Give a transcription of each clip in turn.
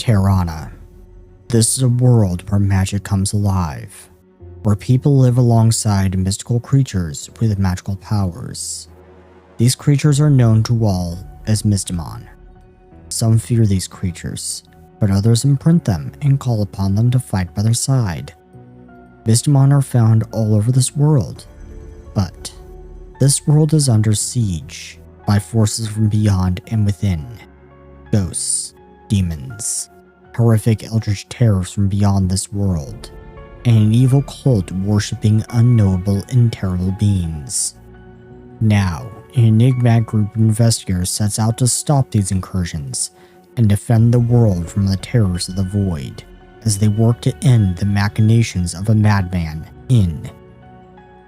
Terrana. This is a world where magic comes alive, where people live alongside mystical creatures with magical powers. These creatures are known to all as Mystimon. Some fear these creatures, but others imprint them and call upon them to fight by their side. Mystimon are found all over this world, but this world is under siege by forces from beyond and within. Ghosts, demons, horrific eldritch terrors from beyond this world, and an evil cult worshipping unknowable and terrible beings. Now, an enigmatic group of investigators sets out to stop these incursions and defend the world from the terrors of the void, as they work to end the machinations of a madman in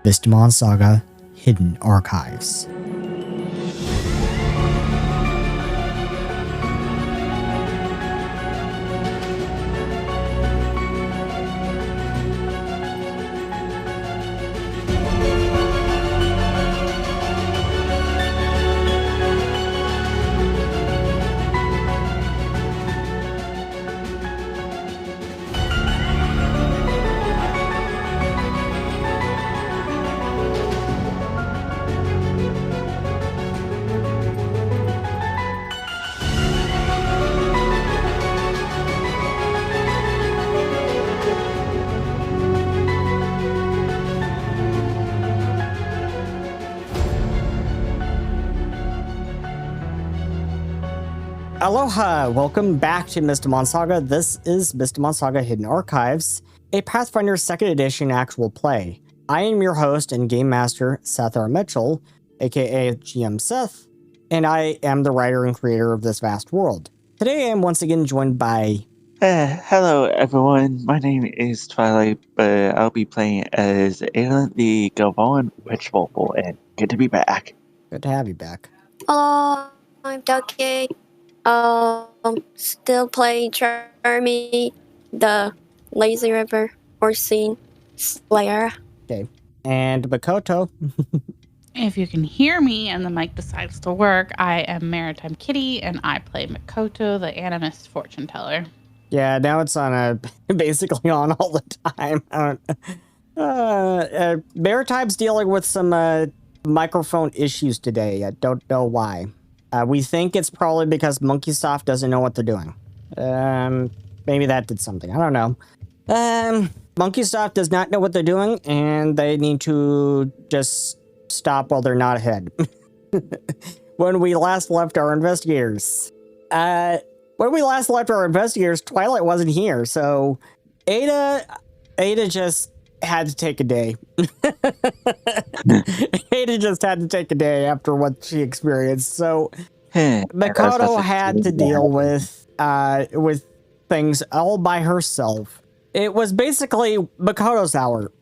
Mystimon Saga: Hidden Archives. Aloha! Welcome back to Mystimon Saga. This is Mystimon Saga: Hidden Archives, a Pathfinder 2nd Edition actual play. I am your host and game master, Seth R. Mitchell, aka GM Seth, and I am the writer and creator of this vast world. Today I am once again joined by... Hello everyone, my name is Twilight, but I'll be playing as Aelin the Galvan Witch Vocal, and good to be back. Good to have you back. Hello, I'm Ducky. Still playing Jeremy, the Lazy River Orsine Slayer. Okay. And Makoto. If you can hear me and the mic decides to work, I am Maritime Kitty, and I play Makoto, the Animist Fortune Teller. Yeah, now it's on basically on all the time. Maritime's dealing with some microphone issues today. I don't know why. We think it's probably because Monkeysoft doesn't know what they're doing. Maybe that did something. I don't know. Monkeysoft does not know what they're doing, and they need to just stop while they're not ahead. When we last left our investigators, Twilight wasn't here, so Ada just had to take a day. Ada just had to take a day after what she experienced. So Makoto had to deal with things all by herself. It was basically Makoto's hour.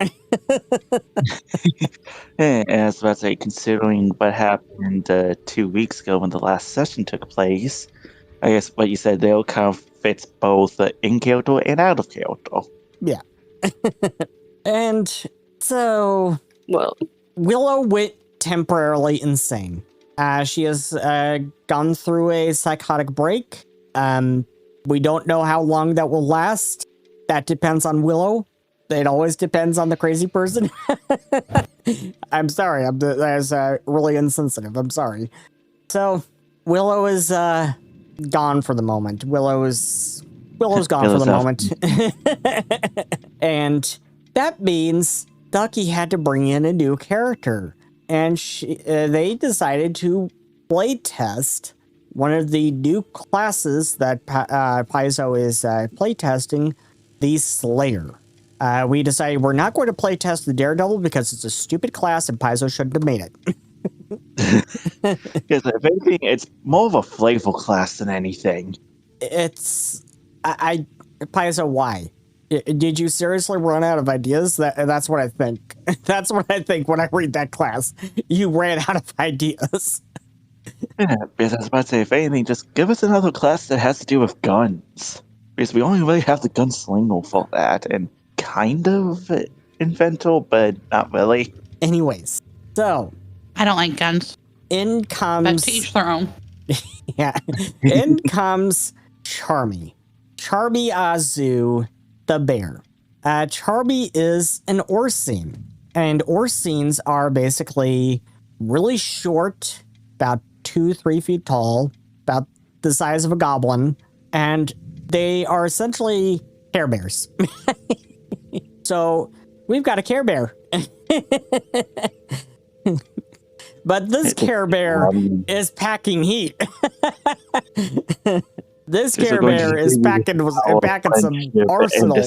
And I was about to say, considering what happened 2 weeks ago when the last session took place, I guess what you said there kind of fits both in character and out of character. Yeah. And so, Well, Willow went temporarily insane. She has gone through a psychotic break. We don't know how long that will last. That depends on Willow. It always depends on the crazy person. I'm sorry. That's really insensitive. I'm sorry. So, Willow is gone for the moment. Willow's gone for the moment. And that means Ducky had to bring in a new character, and they decided to play test one of the new classes that Paizo is playtesting, the Slayer. We decided we're not going to playtest the Daredevil because it's a stupid class and Paizo shouldn't have made it. Because if anything, it's more of a flavor class than anything. Paizo, why? Did you seriously run out of ideas? That's what I think. That's what I think when I read that class. You ran out of ideas. Yeah, because I was about to say, if anything, just give us another class that has to do with guns. Because we only really have the gunslinger for that, and kind of inventor, but not really. Anyways, so... I don't like guns. In comes... But to each their own. Yeah. In comes Charmy. Charby Azu the bear. Charby is an Orsine, and Orsines are basically really short, about 2-3 feet tall, about the size of a goblin, and they are essentially Care Bears. So we've got a Care Bear. But this Care Bear is packing heat. This Care Bear is packing some arsenal.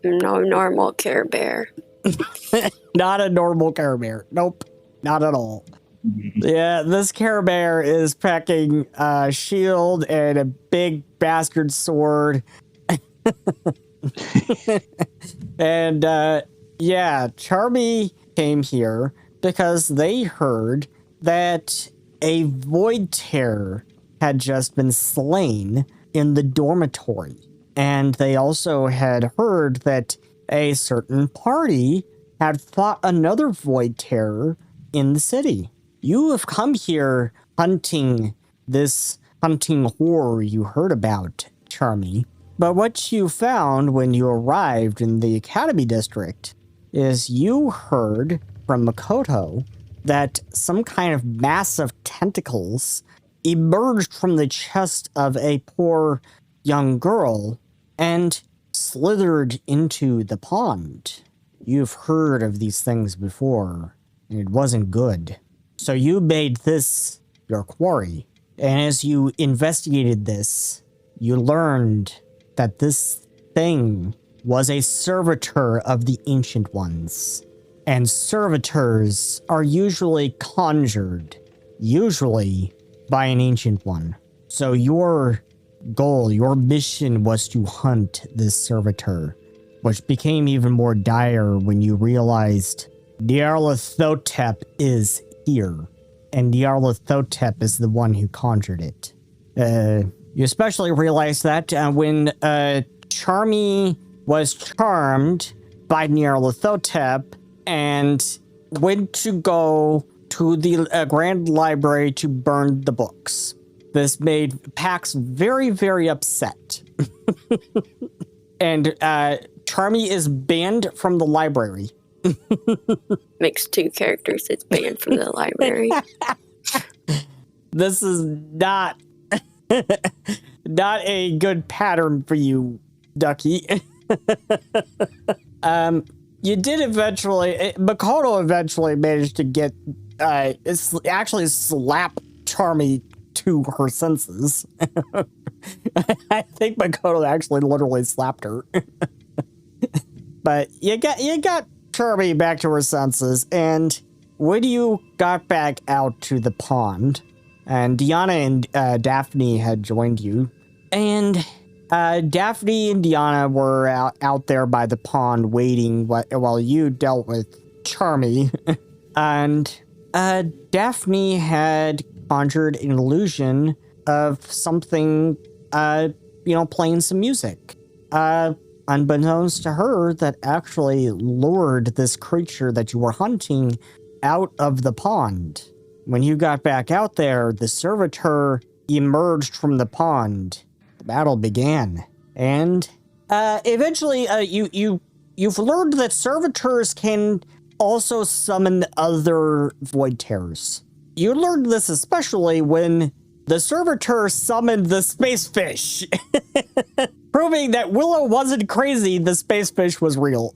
No normal Care Bear. Not a normal Care Bear. Nope, not at all. Yeah, this Care Bear is packing a shield and a big bastard sword. And yeah, Charmy came here because they heard that a void terror had just been slain in the dormitory. And they also had heard that a certain party had fought another void terror in the city. You have come here hunting this hunting horror you heard about, Charmy. But what you found when you arrived in the Academy District is you heard from Makoto that some kind of massive tentacles emerged from the chest of a poor young girl and slithered into the pond. You've heard of these things before, and it wasn't good. So you made this your quarry. And as you investigated this, you learned that this thing was a servitor of the Ancient Ones. And servitors are usually conjured, usually by an Ancient One. So your goal, your mission was to hunt this servitor, which became even more dire when you realized Nyarlathotep is here. And Nyarlathotep is the one who conjured it. You especially realize that when Charmy was charmed by Nyarlathotep and went to go to the Grand Library to burn the books. This made Pax very, very upset. And Charmy is banned from the library. Makes 2 characters it's banned from the library. This is not a good pattern for you, Ducky. You did eventually, Makoto eventually managed to get, actually slap Charmy to her senses. I think Makoto actually literally slapped her. But you got Charmy back to her senses, and when you got back out to the pond, and Diana and Daphne had joined you, and Daphne and Diana were out there by the pond waiting while you dealt with Charmy. And Daphne had conjured an illusion of something, playing some music. Unbeknownst to her, that actually lured this creature that you were hunting out of the pond. When you got back out there, the servitor emerged from the pond. The battle began, and eventually, you've learned that servitors can also summon other void terrors. You learned this especially when the servitor summoned the space fish, proving that Willow wasn't crazy. The space fish was real.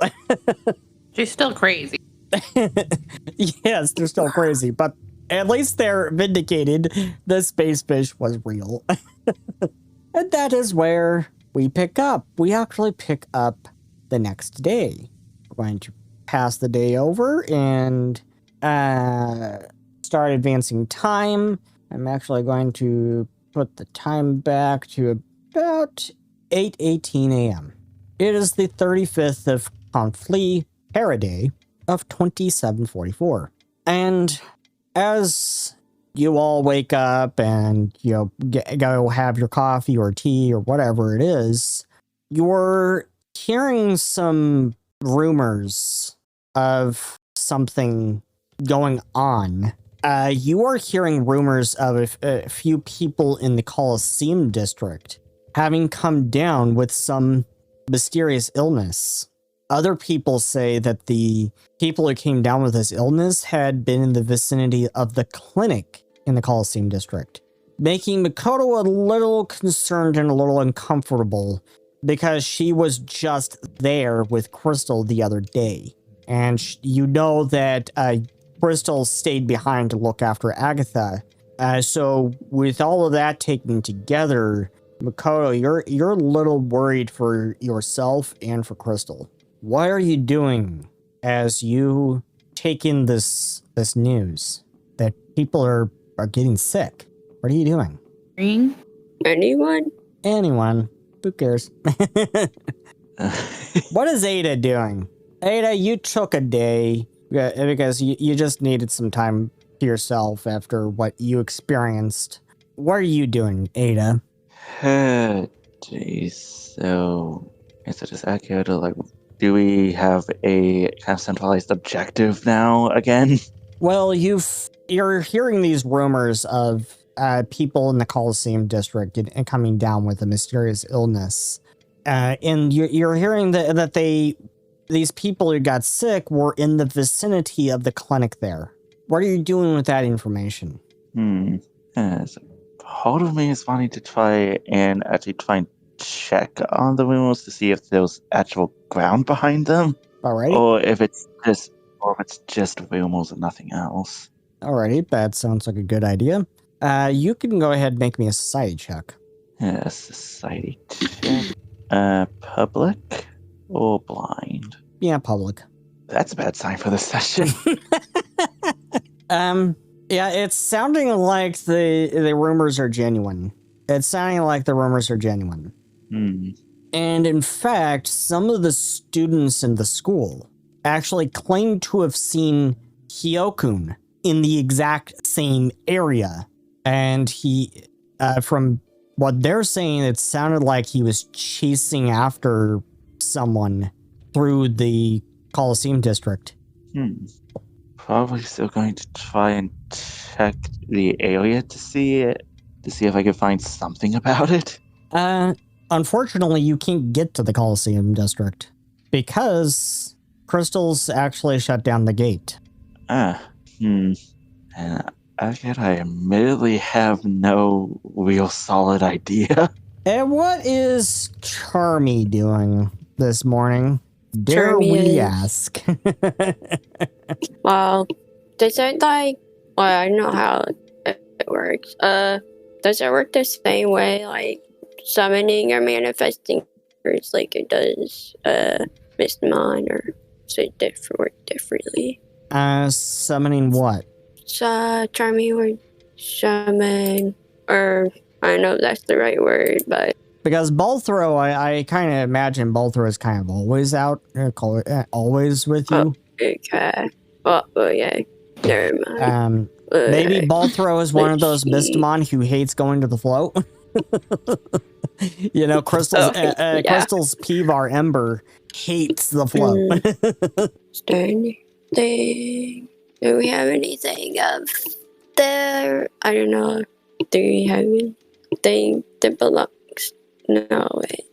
She's still crazy. Yes, they're still crazy, but at least they're vindicated. The space fish was real. And that is where we pick up. We actually pick up the next day. We're going to pass the day over and start advancing time. I'm actually going to put the time back to about 8:18 a.m. It is the 35th of Conflit Paraday of 2744. And as you all wake up and, go have your coffee or tea or whatever it is, you're hearing some rumors of something going on you are hearing rumors of a few people in the Coliseum district having come down with some mysterious illness. Other people say that the people who came down with this illness had been in the vicinity of the clinic in the Coliseum district, making Makoto a little concerned and a little uncomfortable because she was just there with Crystal the other day. And you know that Crystal stayed behind to look after Agatha. So with all of that taken together, Makoto, you're a little worried for yourself and for Crystal. What are you doing as you take in this news that people are getting sick? What are you doing? Anyone? Anyone. Who cares? What is Ada doing? Ada, you took a day because you just needed some time to yourself after what you experienced. What are you doing, Ada? Jeez. So, is it just accurate? Like, do we have a kind of centralized objective now again? Well, you're hearing these rumors of people in the Coliseum district and coming down with a mysterious illness. And you're hearing that these people who got sick were in the vicinity of the clinic there. What are you doing with that information? So part of me is wanting to try and check on the rumors to see if there's actual ground behind them. Alrighty. Or if it's just rumors and nothing else. Alrighty, that sounds like a good idea. You can go ahead and make me a society check. Yeah, society check. Public or blind? Yeah, public. That's a bad sign for this session. Yeah, it's sounding like the rumors are genuine. It's sounding like the rumors are genuine. And in fact, some of the students in the school actually claim to have seen Hyokun in the exact same area. And he, from what they're saying, it sounded like he was chasing after someone through the Coliseum district. Probably still going to try and check the area to see if I can find something about it. Unfortunately, you can't get to the Coliseum district because Crystal's actually shut down the gate. And again, I admittedly have no real solid idea. And what is Charmy doing this morning? Dare we ask? Well, does it like... Well, I know how it works. Does it work the same way, like summoning or manifesting creatures like it does Mystimon, or does it work differently? Summoning what? Charmy would summon, or I don't know if that's the right word, but... Because Balthro, I kind of imagine Balthro is kind of always out, always with you. Okay. Well, yeah. Never mind. Maybe Balthro is one of those Mystimon who hates going to the float. You know, Crystal's Peevar Ember hates the float. Thing. Do we have anything of there? I don't know. Do we have anything that belongs? No, wait.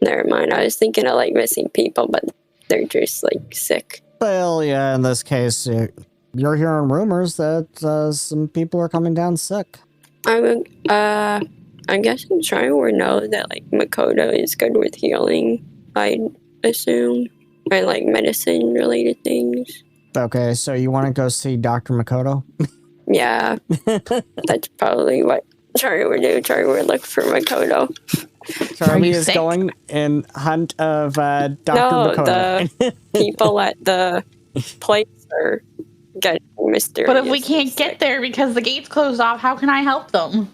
Never mind. I was thinking of like missing people, but they're just like sick. Well, yeah, in this case, you're hearing rumors that some people are coming down sick. I'm guessing trying to know that like Makoto is good with healing, I assume, or like medicine related things. Okay, so you want to go see Dr. Makoto? Yeah, that's probably what Charlie would do. Charlie would look for Makoto. Charlie is going in hunt of Dr. Makoto. The people at the place are getting mysterious. But if we can't get there because the gate's closed off, how can I help them?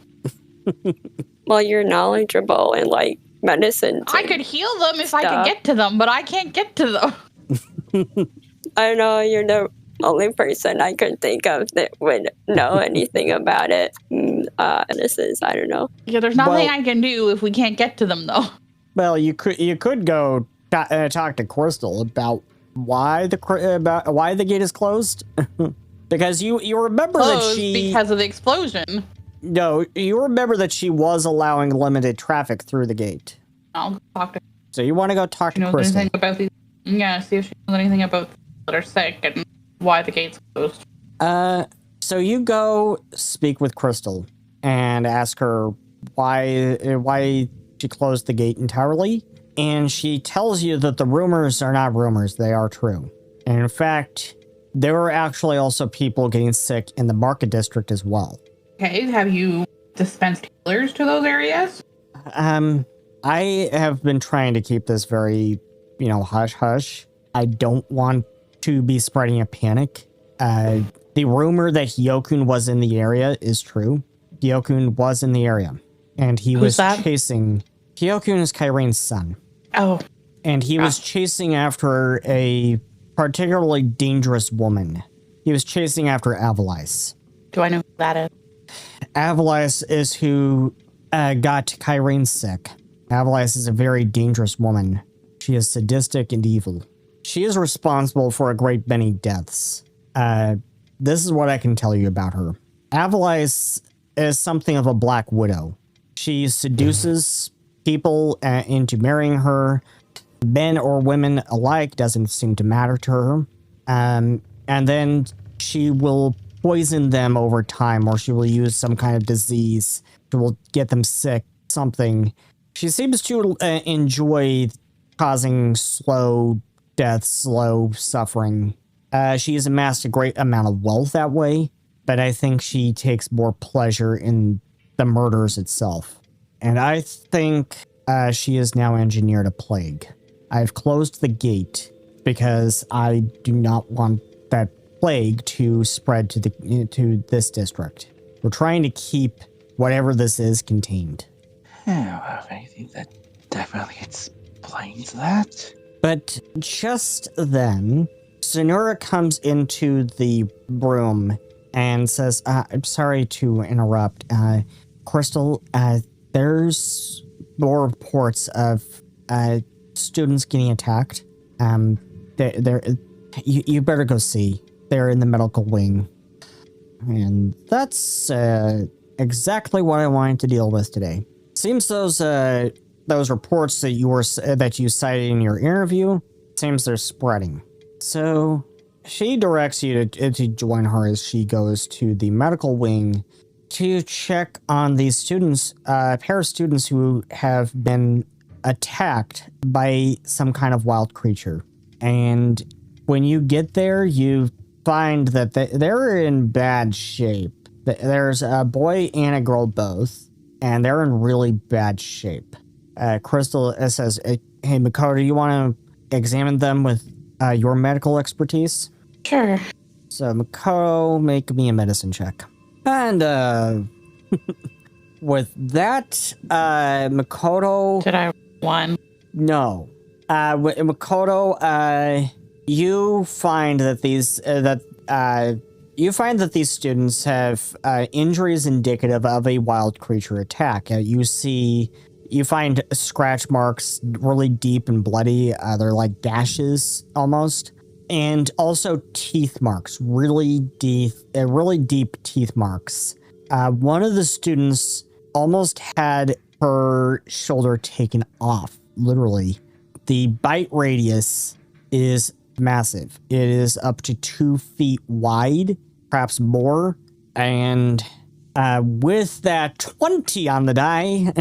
Well, you're knowledgeable in like medicine. I could heal them if I could get to them, but I can't get to them. I know you're the only person I could think of that would know anything about it. This is, I don't know. Yeah, there's nothing I can do if we can't get to them, though. Well, you could go talk to Crystal about why the gate is closed. Because you remember that Closed she... because of the explosion. No, you remember that she was allowing limited traffic through the gate. I'll go talk to her. So you want to go talk She to knows Crystal. anything about these. Yeah, see if she knows anything about people that are sick and why the gate's closed. So you go speak with Crystal and ask her why she closed the gate entirely. And she tells you that the rumors are not rumors, they are true. And in fact, there were actually also people getting sick in the market district as well. Okay, have you dispensed healers to those areas? I have been trying to keep this very, hush-hush. I don't want to be spreading a panic. The rumor that Hyokun was in the area is true. Hyokun was in the area. And he was chasing... Hyokun is Kyrane's son. Oh. And he was chasing after a particularly dangerous woman. He was chasing after Avalice. Do I know who that is? Avalice is who got Kyrene sick. Avalice is a very dangerous woman. She is sadistic and evil. She is responsible for a great many deaths. This is what I can tell you about her. Avalice is something of a black widow. She seduces people into marrying her. Men or women alike, doesn't seem to matter to her. And then she will poison them over time, or she will use some kind of disease that will get them sick, something. She seems to enjoy causing slow death, slow suffering. She has amassed a great amount of wealth that way, but I think she takes more pleasure in the murders itself. And I think she has now engineered a plague. I've closed the gate because I do not want that plague to spread to this district. We're trying to keep whatever this is contained. I think that definitely explains that. But just then, Sonura comes into the room and says, I'm sorry to interrupt. Crystal, there's more reports of students getting attacked. You better go see. They're in the medical wing. And that's exactly what I wanted to deal with today. Seems those reports that you cited in your interview, seems they're spreading. So she directs you to join her as she goes to the medical wing to check on these students, a pair of students who have been attacked by some kind of wild creature. And when you get there, you find that they're in bad shape. There's a boy and a girl both, and they're in really bad shape. Crystal says, hey, Makoto, you want to examine them with your medical expertise? Sure. So, Makoto, make me a medicine check. And, with that, Makoto... Did I one? No. Makoto, you find that these students have injuries indicative of a wild creature attack. You find scratch marks really deep and bloody. They're like gashes almost. And also teeth marks, really deep teeth marks. One of the students almost had her shoulder taken off, literally. The bite radius is massive. It is up to 2 feet wide, perhaps more. And with that 20 on the die,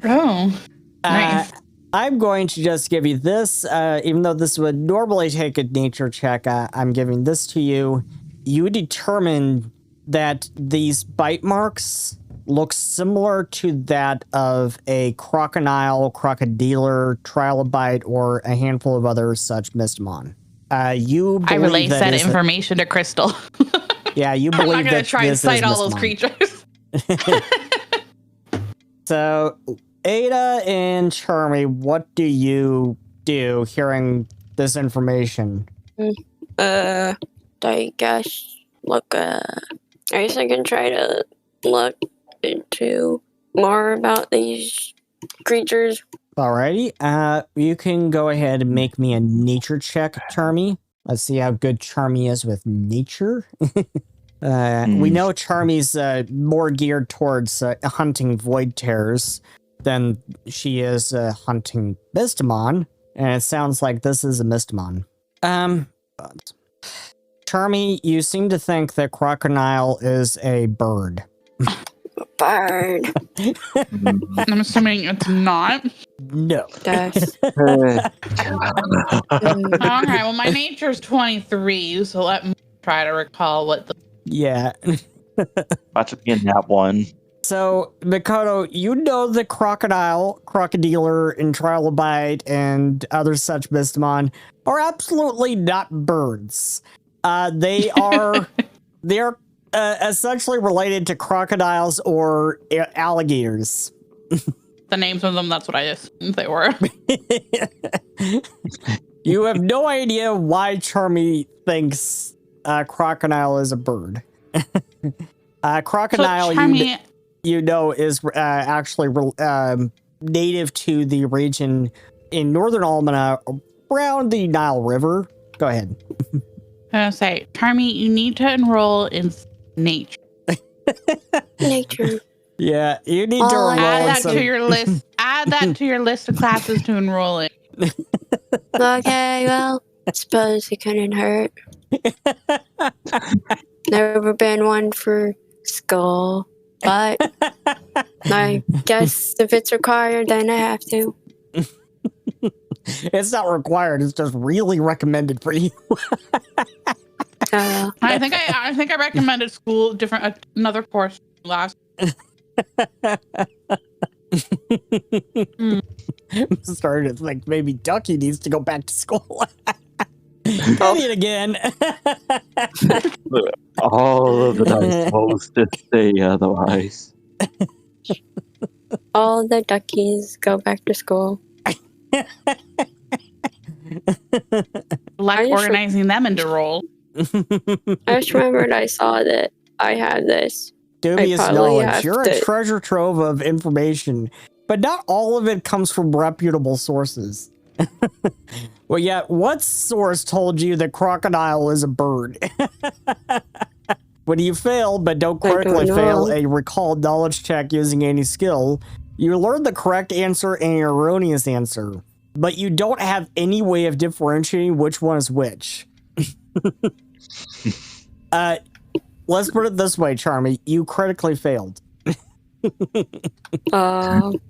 oh, nice. I'm going to just give you this, even though this would normally take a nature check. I'm giving this to you. You determine that these bite marks look similar to that of a crocodiler, trilobite, or a handful of other such Mystimon. I relay said information to Crystal. Yeah, you believe I'm not going to try and cite all those creatures. So, Ada and Charmy, what do you do hearing this information? I guess I can try to look into more about these creatures. Alrighty, you can go ahead and make me a nature check, Charmy. Let's see how good Charmy is with nature. We know Charmy's more geared towards hunting void terrors than she is hunting Mystimon, and it sounds like this is a Mystimon. Charmy, you seem to think that crocodile is a bird. Bird. I'm assuming it's not. No. That's Okay, well, my nature's 23, so let me try to recall what the... Yeah. Watch it be in that one. So, Mikoto, you know the crocodiler, and trilobite, and other such Mystimon are absolutely not birds. They are essentially related to crocodiles or alligators. The names of them, that's what I assumed they were. You have no idea why Charmy thinks crocodile is a bird. Crocodile, So, Charmy, you know, is actually native to the region in northern Almana around the Nile River. Go ahead. I'm gonna say, Charmy, you need to enroll in nature. nature. Yeah, you need to Oh, enroll Add in that some... to your list. Add that to your list of classes to enroll in. Okay, well, I suppose it couldn't hurt. Never been one for school, but I guess if it's required, then I have to. It's not required. It's just really recommended for you. I think I recommended school another course last. Started to think maybe Ducky needs to go back to school. Maybe it again. All of the dice rolls to say otherwise. All the duckies go back to school. Like organizing them into roles. I just remembered I saw that I had this. Dubious probably knowledge. have You're a to- treasure trove of information, but not all of it comes from reputable sources. Well, yeah, what source told you that crocodile is a bird? When you fail, but don't critically fail a recall knowledge check using any skill, you learn the correct answer and an erroneous answer, but you don't have any way of differentiating which one is which. Let's put it this way, Charmy. You critically failed. Dang.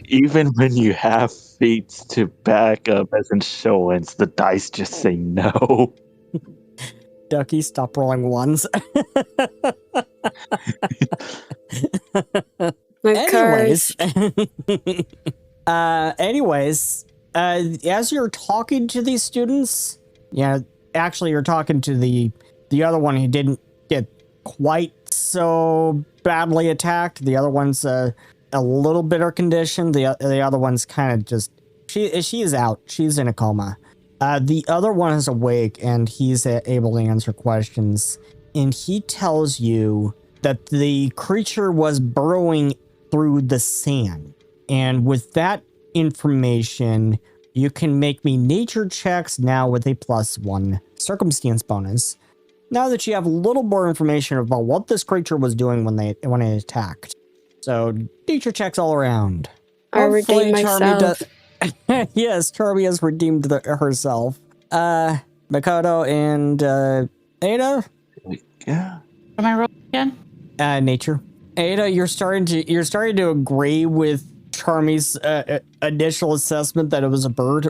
Even when you have feats to back up as insurance, the dice just say no. Ducky, stop rolling ones. Anyways, as you're talking to these students, actually you're talking to the other one who didn't get quite so badly attacked. The other one's a little bitter condition. The other one's kind of just, she is out. She's in a coma. The other one is awake and he's able to answer questions. And he tells you that the creature was burrowing through the sand. And with that information, you can make me nature checks now with a +1 circumstance bonus. Now that you have a little more information about what this creature was doing when it attacked. So nature checks all around. I redeemed myself. Yes, Charmy has redeemed herself. Mikoto and Ada? Yeah. Am I rolling again? Nature. Ada, you're starting to agree with Charmy's initial assessment that it was a bird.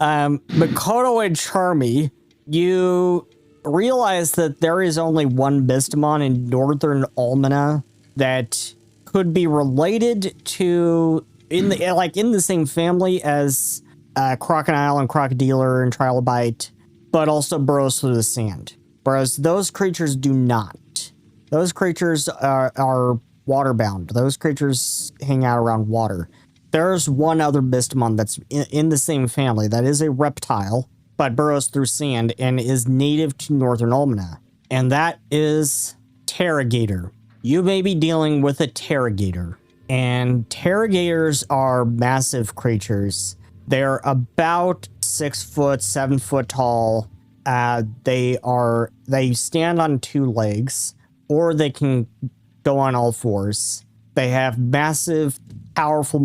Mikoto and Charmy, you realize that there is only one Mystimon in northern Almana that could be related to in the same family as crocodile and crocodiler and trilobite, but also burrows through the sand. Whereas those creatures do not. Those creatures are waterbound. Those creatures hang out around water. There's one other Mystimon that's in the same family that is a reptile, but burrows through sand and is native to northern Almana. And that is Terragator. You may be dealing with a Terragator. And Terragators are massive creatures. They're about 6 foot, 7 foot tall. They stand on 2 legs, or they can go on all 4s. They have massive, powerful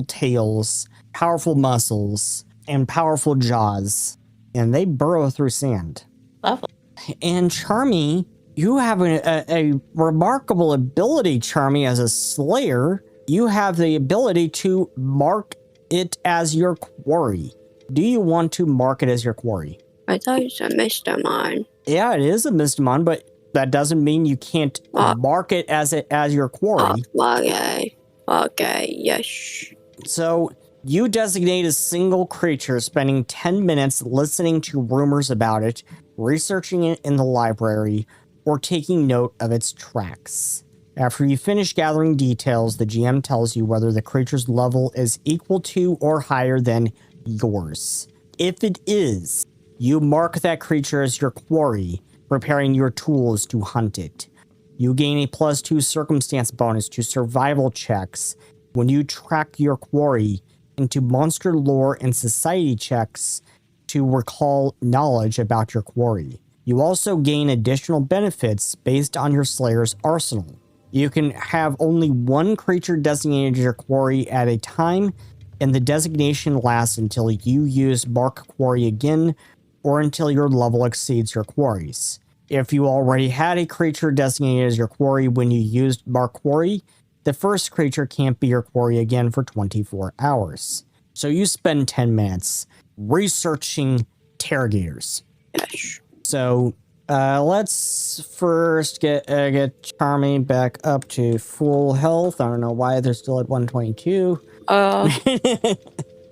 tails, powerful muscles, and powerful jaws. And they burrow through sand. Lovely. And Charmy, you have a remarkable ability, Charmy, as a slayer. You have the ability to mark it as your quarry. Do you want to mark it as your quarry? I thought it was a Mystimon. Yeah, it is a Mystimon, but that doesn't mean you can't mark it as your quarry. Okay, yes. So you designate a single creature, spending 10 minutes listening to rumors about it, researching it in the library, or taking note of its tracks. After you finish gathering details, the GM tells you whether the creature's level is equal to or higher than yours. If it is, you mark that creature as your quarry, preparing your tools to hunt it. You gain a +2 circumstance bonus to survival checks when you track your quarry, into monster lore and society checks to recall knowledge about your quarry. You also gain additional benefits based on your Slayer's arsenal. You can have only one creature designated as your quarry at a time, and the designation lasts until you use Mark Quarry again, or until your level exceeds your quarries. If you already had a creature designated as your quarry when you used Mark Quarry, the first creature can't be your quarry again for 24 hours. So you spend 10 minutes researching Terragators. Yes. So let's first get Charmy back up to full health. I don't know why they're still at 122.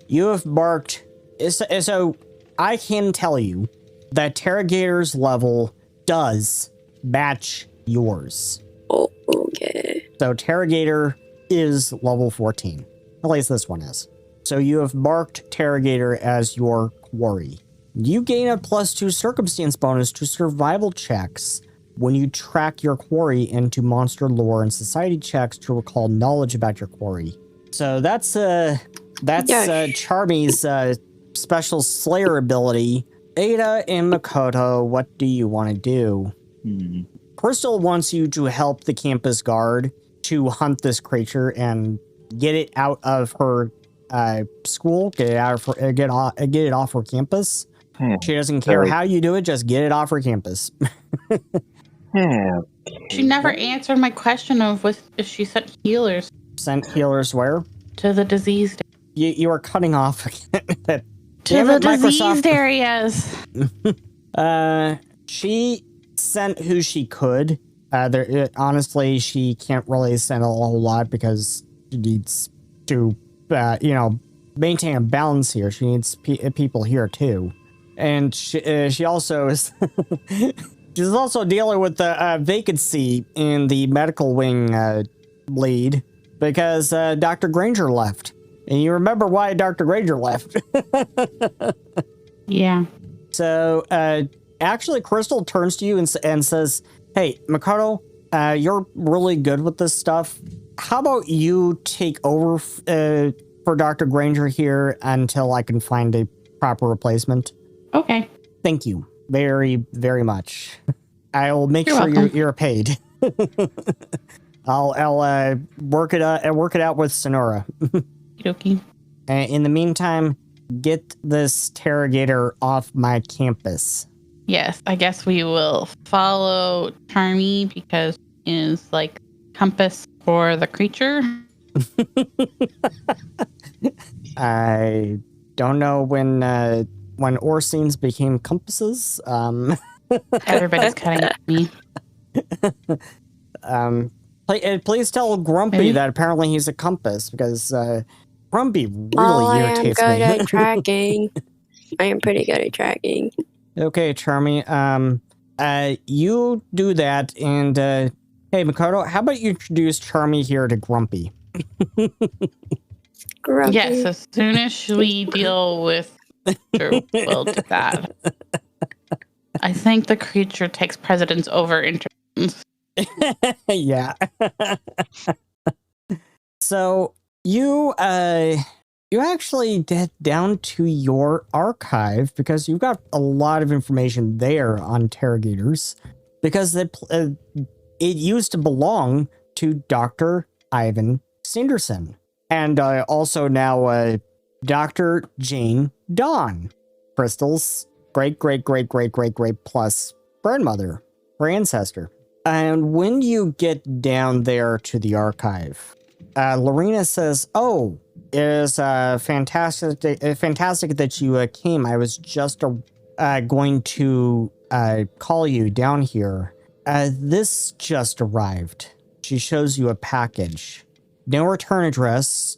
You have marked... So I can tell you that Terragator's level does match yours. Oh, okay. So Terragator is level 14. At least this one is. So you have marked Terragator as your quarry. You gain a +2 circumstance bonus to survival checks when you track your quarry into monster lore and society checks to recall knowledge about your quarry. So that's Charmy's special Slayer ability. Ada and Makoto, what do you want to do? Crystal wants you to help the campus guard to hunt this creature and get it out of her school, get it off her campus. She doesn't care how you do it, just get it off her campus. She never answered my question of if she sent healers. Sent healers where? To the diseased. You are cutting off that. To the diseased areas. She sent who she could. Honestly, she can't really send a whole lot because she needs to, maintain a balance here. She needs people here too, and she also is. She's also dealing with the vacancy in the medical wing lead because Dr. Granger left. And you remember why Dr. Granger left. Yeah. So, actually, Crystal turns to you and says, hey, Makoto, you're really good with this stuff. How about you take over for Dr. Granger here until I can find a proper replacement? Okay. Thank you very, very much. I will make You're sure welcome. you're paid. I'll work it out with Sonora. Okay. In the meantime, get this Terragator off my campus. Yes, I guess we will follow Charmy because she is like compass for the creature. I don't know when Orsines became compasses. Everybody's cutting at me. Please tell Grumpy that apparently he's a compass because Grumpy really irritates me. I am good at tracking. I am pretty good at tracking. Okay, Charmy. You do that, and hey, Makoto, how about you introduce Charmy here to Grumpy? Grumpy. Yes, as soon as we deal with we'll do that. I think the creature takes precedence over interactions. Yeah. So you actually get down to your archive because you've got a lot of information there on Terragators because it used to belong to Dr. Ivan Sanderson and also now Dr. Jane Dawn, Crystal's great plus grandmother or ancestor. And when you get down there to the archive, Lorena says, "Oh, it is fantastic that you came. I was just going to call you down here. This just arrived." She shows you a package. No return address,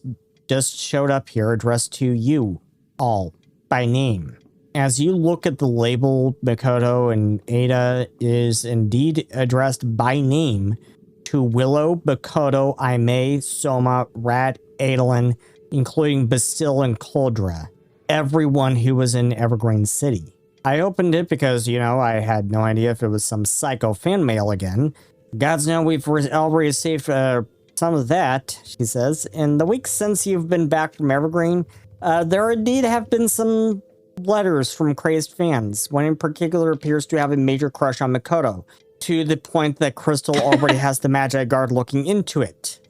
just showed up here, addressed to you all by name. As you look at the label, Makoto and Ada is indeed addressed by name to Willow, Makoto, Aime, Soma, Rat, Adolin, including Bastille and Coldra, everyone who was in Evergreen City. I opened it because, I had no idea if it was some psycho fan mail again. Gods know we've already received some of that, she says. In the weeks since you've been back from Evergreen, there indeed have been some letters from crazed fans. One in particular appears to have a major crush on Makoto, to the point that Crystal already has the Magi Guard looking into it.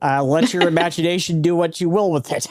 Let your imagination do what you will with it.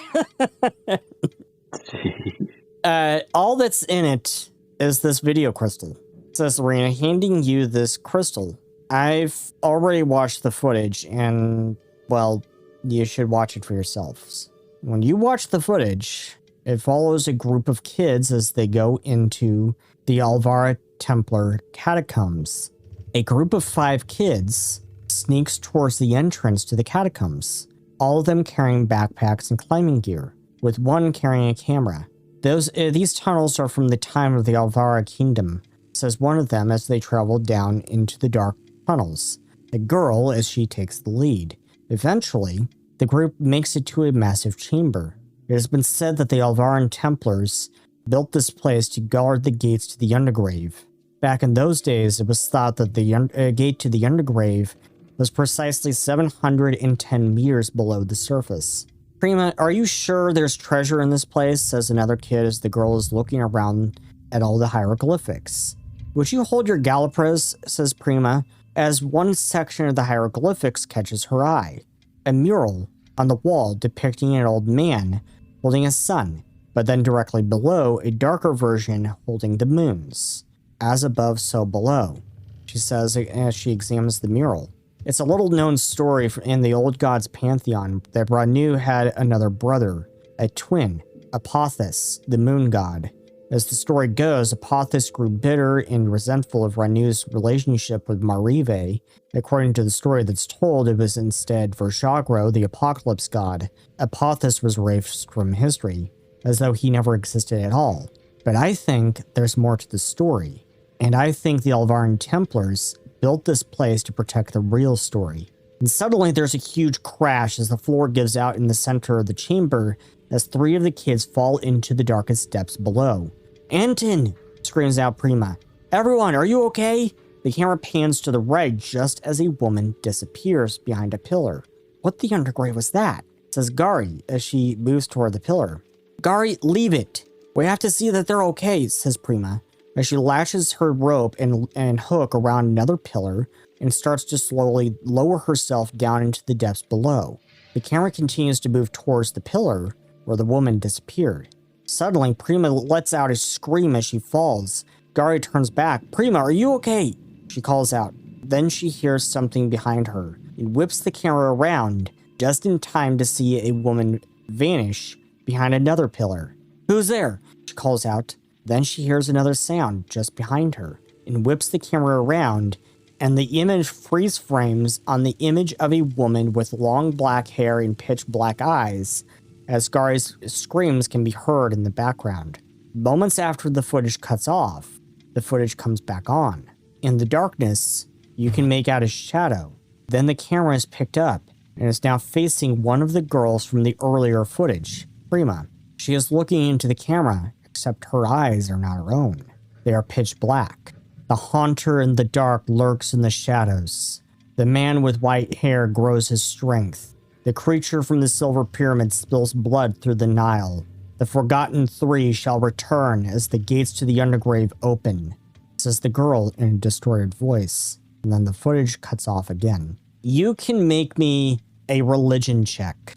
All that's in it is this video crystal, says Lorena, handing you this crystal. I've already watched the footage, and, well, you should watch it for yourselves. When you watch the footage, it follows a group of kids as they go into the Alvara Templar catacombs. A group of 5 kids sneaks towards the entrance to the catacombs, all of them carrying backpacks and climbing gear, with one carrying a camera. These tunnels are from the time of the Alvara Kingdom, says one of them as they travel down into the dark tunnels. A girl as she takes the lead. Eventually, the group makes it to a massive chamber. It has been said that the Alvaran Templars built this place to guard the gates to the Undergrave. Back in those days, it was thought that the gate to the Undergrave was precisely 710 meters below the surface. Prima, are you sure there's treasure in this place? Says another kid as the girl is looking around at all the hieroglyphics. Would you hold your gallipress? Says Prima, as one section of the hieroglyphics catches her eye. A mural on the wall depicting an old man holding a sun, but then directly below, a darker version holding the moons. As above, so below, she says as she examines the mural. It's a little-known story in the old gods' pantheon that Ranu had another brother, a twin, Apophis, the moon god. As the story goes, Apophis grew bitter and resentful of Ranu's relationship with Marive. According to the story that's told, it was instead Vershagro, the apocalypse god. Apophis was erased from history, as though he never existed at all. But I think there's more to the story, and I think the Alvaran Templars built this place to protect the real story. And suddenly there's a huge crash as the floor gives out in the center of the chamber as 3 of the kids fall into the darkest depths below. "Anton!" screams out Prima. "Everyone, are you okay?" The camera pans to the right just as a woman disappears behind a pillar. "What the undergrave was that?" says Gari as she moves toward the pillar. "Gari, leave it. We have to see that they're okay," says Prima, as she lashes her rope and hook around another pillar and starts to slowly lower herself down into the depths below. The camera continues to move towards the pillar where the woman disappeared. Suddenly, Prima lets out a scream as she falls. Gari turns back. "Prima, are you okay?" she calls out. Then she hears something behind her and whips the camera around just in time to see a woman vanish behind another pillar. "Who's there?" she calls out. Then she hears another sound just behind her and whips the camera around, and the image freeze frames on the image of a woman with long black hair and pitch black eyes, as Gari's screams can be heard in the background. Moments after the footage cuts off, the footage comes back on. In the darkness, you can make out a shadow. Then the camera is picked up and is now facing one of the girls from the earlier footage, Prima. She is looking into the camera, except her eyes are not her own. They are pitch black. The haunter in the dark lurks in the shadows. The man with white hair grows his strength. The creature from the silver pyramid spills blood through the Nile. The Forgotten Three shall return as the gates to the Undergrave open, says the girl in a distorted voice. And then the footage cuts off again. You can make me a religion check.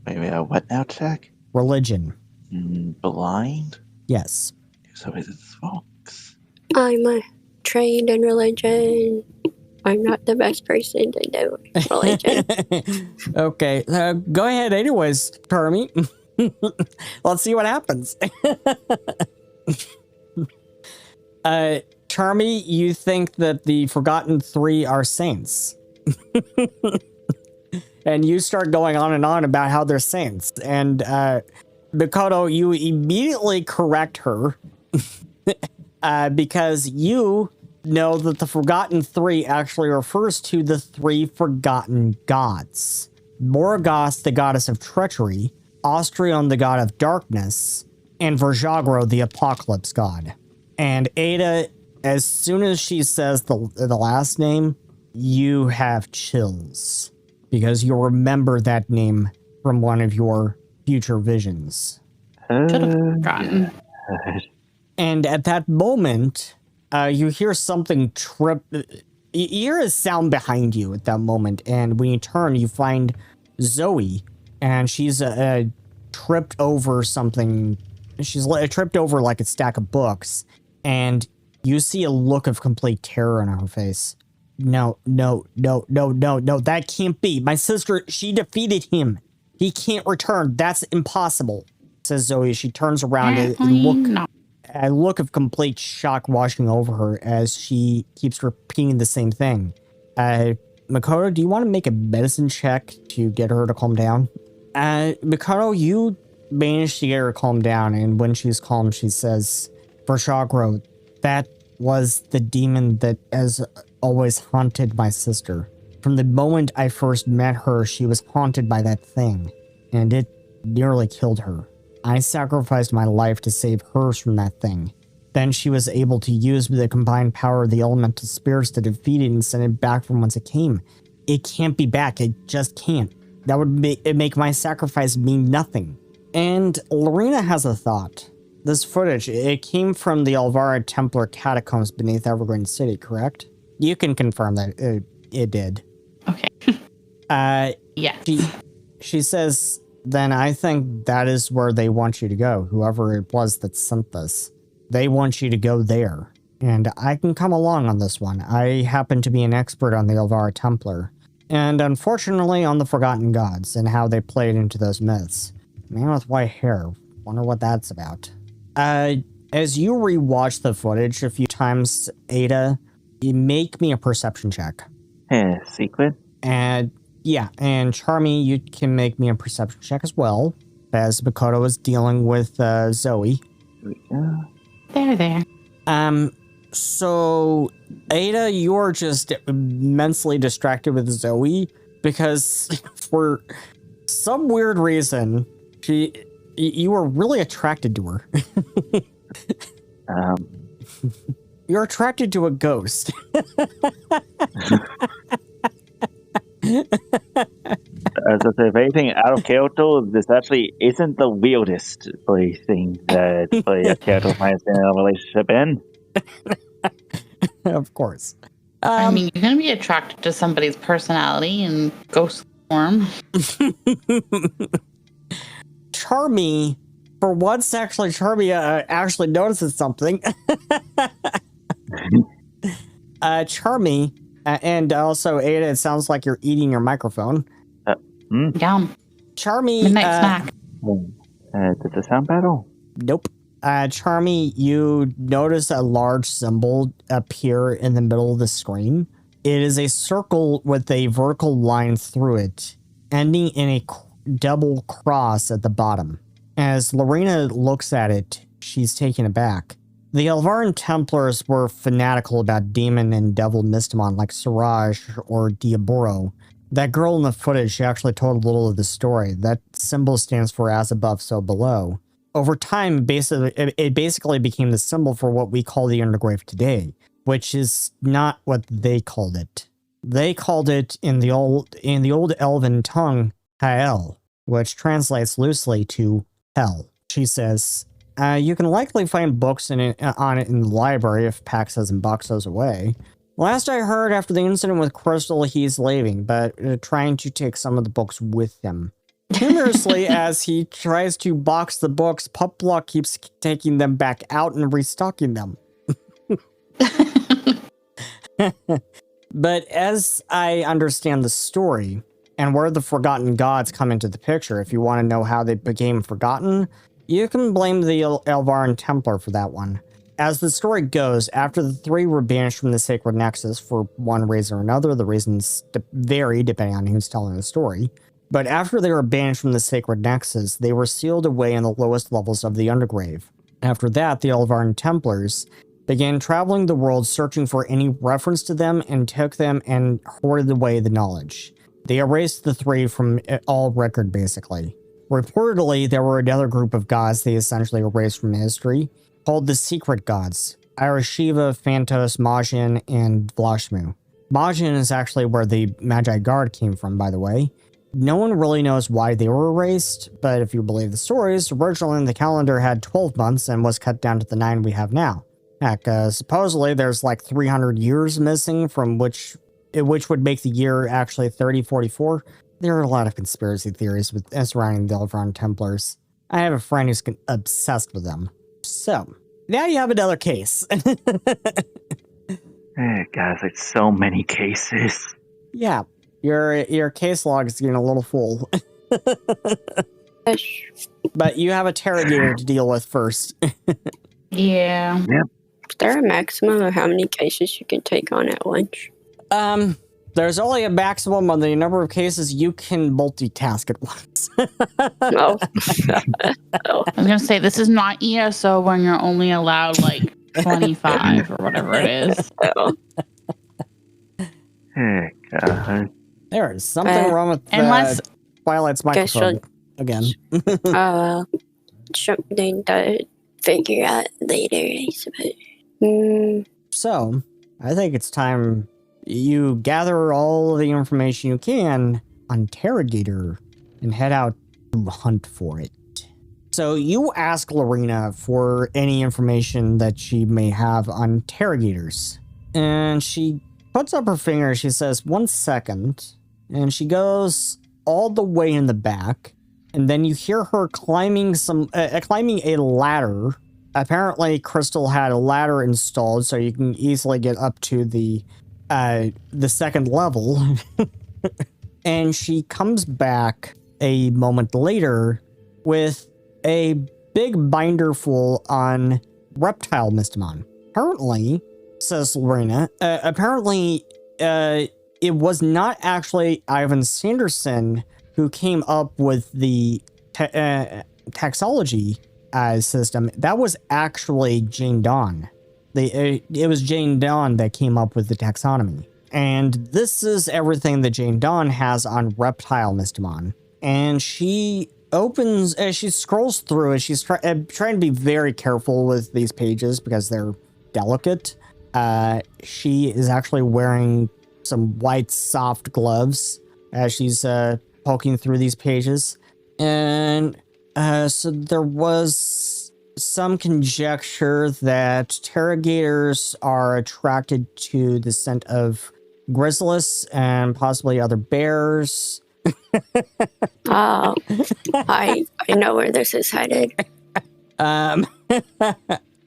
Maybe a what now check? Religion. Blind? Yes. So is it Fox? I'm trained in religion. I'm not the best person to do religion. Okay, go ahead anyways, Charmy. Let's see what happens. Charmy, you think that the Forgotten Three are saints. And you start going on and on about how they're saints. And Mikoto, you immediately correct her because you know that the Forgotten Three actually refers to the three forgotten gods. Morgoth, the goddess of treachery, Austrion, the god of darkness, and Verjagro, the apocalypse god. And Ada, as soon as she says the last name, you have chills because you'll remember that name from one of your future visions. Should have forgotten. And at that moment, you hear something trip. You hear a sound behind you at that moment, and when you turn, you find Zoe, and she's tripped over something. She's tripped over like a stack of books, and you see a look of complete terror on her face. No, that can't be. My sister, she defeated him. He can't return. That's impossible, says Zoe. She turns around and a look of complete shock washing over her as she keeps repeating the same thing. Mikoto, do you want to make a medicine check to get her to calm down? Mikoto, you managed to get her to calm down, and when she's calm, she says, Verjagro, that was the demon that has always haunted my sister. From the moment I first met her, she was haunted by that thing, and it nearly killed her. I sacrificed my life to save hers from that thing. Then she was able to use the combined power of the elemental spirits to defeat it and send it back from whence it came. It can't be back. It just can't. That would make my sacrifice mean nothing. And Lorena has a thought. This footage, it came from the Alvara Templar catacombs beneath Evergreen City, correct? You can confirm that it did. Okay. Yes. She says, then I think that is where they want you to go, whoever it was that sent this. They want you to go there. And I can come along on this one. I happen to be an expert on the Alvara Templar. And unfortunately on the Forgotten Gods and how they played into those myths. Man with white hair. Wonder what that's about. As you rewatch the footage a few times, Ada, you make me a perception check. Secret? And yeah, and Charmy, you can make me a perception check as well, as Mikoto is dealing with Zoe. There. So Ada, you're just immensely distracted with Zoe because for some weird reason, you were really attracted to her. You're attracted to a ghost. As if anything out of Kyoto, this actually isn't the weirdest thing that a Kyoto might have been in a relationship in. Of course. I mean, you're going to be attracted to somebody's personality in ghost form. Charmy, for once, Charmy actually notices something. Charmy, and also Ada, it sounds like you're eating your microphone. Yum. Charmy, Midnight snack. Did the sound battle? Nope. Charmy, you notice a large symbol appear in the middle of the screen. It is a circle with a vertical line through it, ending in a double cross at the bottom. As Lorena looks at it, she's taken aback. The Alvaran Templars were fanatical about demon and devil Mystimon like Siraj or Diaboro. That girl in the footage actually told a little of the story. That symbol stands for as above, so below. Over time, it basically became the symbol for what we call the Undergrave today, which is not what they called it. They called it in the old Elven tongue Hell, which translates loosely to hell. She says, you can likely find books on it in the library if Pax hasn't boxed those away. Last I heard, after the incident with Crystal, he's leaving, but trying to take some of the books with him. Humorously, as he tries to box the books, Pupluck keeps taking them back out and restocking them. But as I understand the story, and where the Forgotten Gods come into the picture, if you want to know how they became forgotten, you can blame the Elvaran Templar for that one. As the story goes, after the three were banished from the Sacred Nexus for one reason or another, the reasons vary depending on who's telling the story, but after they were banished from the Sacred Nexus, they were sealed away in the lowest levels of the Undergrave. After that, the Elvaran Templars began traveling the world searching for any reference to them and took them and hoarded away the knowledge. They erased the three from all record, basically. Reportedly, there were another group of gods they essentially erased from history, called the Secret Gods, Arashiva, Phantos, Majin, and Vlashmu. Majin is actually where the Magi Guard came from, by the way. No one really knows why they were erased, but if you believe the stories, originally the calendar had 12 months and was cut down to the 9 we have now. Heck, supposedly there's like 300 years missing from which would make the year actually 3044. There are a lot of conspiracy theories surrounding the Elvaran Templars. I have a friend who's obsessed with them. So, now you have another case. Guys, it's so many cases. Yeah, your case log is getting a little full. But you have a Terragator to deal with first. Yeah. Yep. Is there a maximum of how many cases you can take on at once? There's only a maximum on the number of cases you can multitask at once. No. I was going to say, this is not ESO when you're only allowed like 25 or whatever it is. Oh. God. There is something wrong with Twilight's microphone again. Something to figure out later, I suppose. So, I think it's time you gather all the information you can on Terragator and head out to hunt for it. So you ask Lorena for any information that she may have on Terragators. And she puts up her finger, she says, 1 second. And she goes all the way in the back. And then you hear her climbing a ladder. Apparently, Crystal had a ladder installed, so you can easily get up to the second level. And she comes back a moment later with a big binder full on reptile Mystimon. Apparently, says Lorena, it was not actually Ivan Sanderson who came up with the taxology system. That was actually Jane Dawn. It was Jane Dawn that came up with the taxonomy. And this is everything that Jane Dawn has on reptile Mystimon. And she opens, as she scrolls through it, she's trying to be very careful with these pages because they're delicate. She is actually wearing some white soft gloves as she's poking through these pages. And so there was some conjecture that Terragators are attracted to the scent of grizzlies and possibly other bears. Oh, I know where this is headed.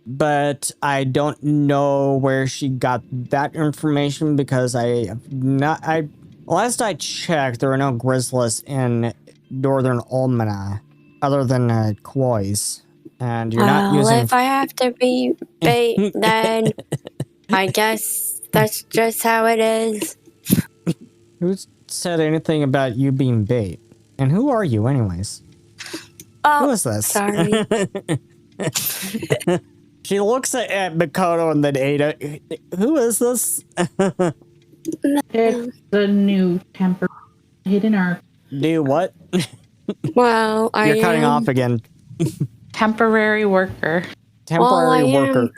But I don't know where she got that information because last I checked, there are no grizzlies in northern Almana other than Kois. And you're not using... if I have to be bait, then I guess that's just how it is. Who said anything about you being bait? And who are you anyways? Oh, who is this? Sorry. She looks at Makoto and then Ada. Who is this? It's the new temper hidden arc. Do what? Well, You're cutting off again. Temporary worker. Temporary worker.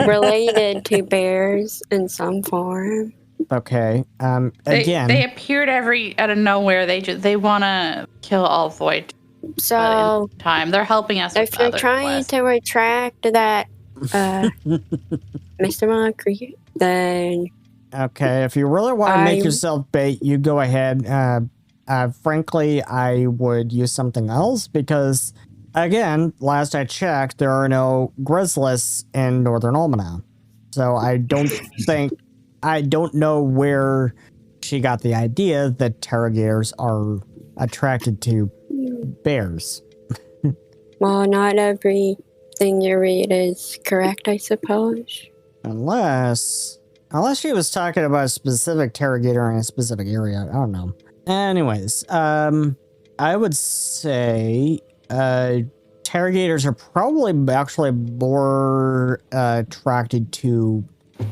Related to bears in some form. Okay. Again, They appeared out of nowhere. They want to kill all void. So Time they're helping us. if with you're other trying quests. to retract that Mystimon creature, then okay, if you really want to make yourself bait, you go ahead. Frankly, I would use something else because, again, last I checked, there are no Grizzlies in Northern Almana. So I don't know where she got the idea that Terragators are attracted to bears. well, not everything you read is correct, I suppose. Unless she was talking about a specific Terragator in a specific area. I don't know. Anyways, I would say Terragators are probably actually more attracted to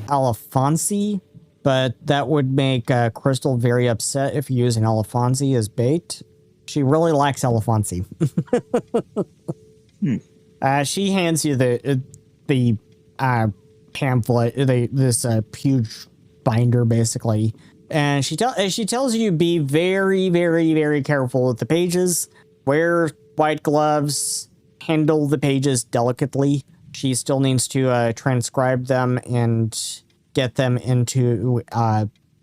Alfonsi, but that would make Crystal very upset if you're using Alfonsi as bait. She really likes Alfonsi. She hands you the pamphlet, this huge binder, basically, and she tells you be very, very, very careful with the pages. Wear white gloves. Handle the pages delicately. She still needs to transcribe them and get them into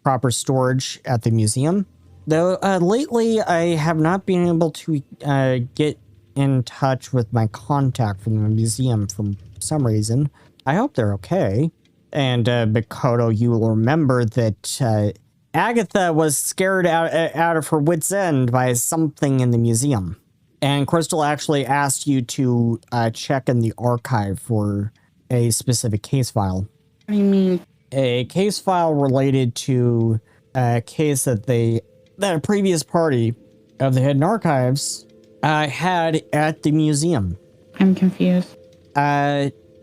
proper storage at the museum. Though lately, I have not been able to get in touch with my contact from the museum for some reason. I hope they're okay. And Mikoto, you will remember that Agatha was scared out of her wits' end by something in the museum. And Crystal actually asked you to check in the archive for a specific case file. What do you mean? A case file related to a case that a previous party of the Hidden Archives had at the museum. I'm confused.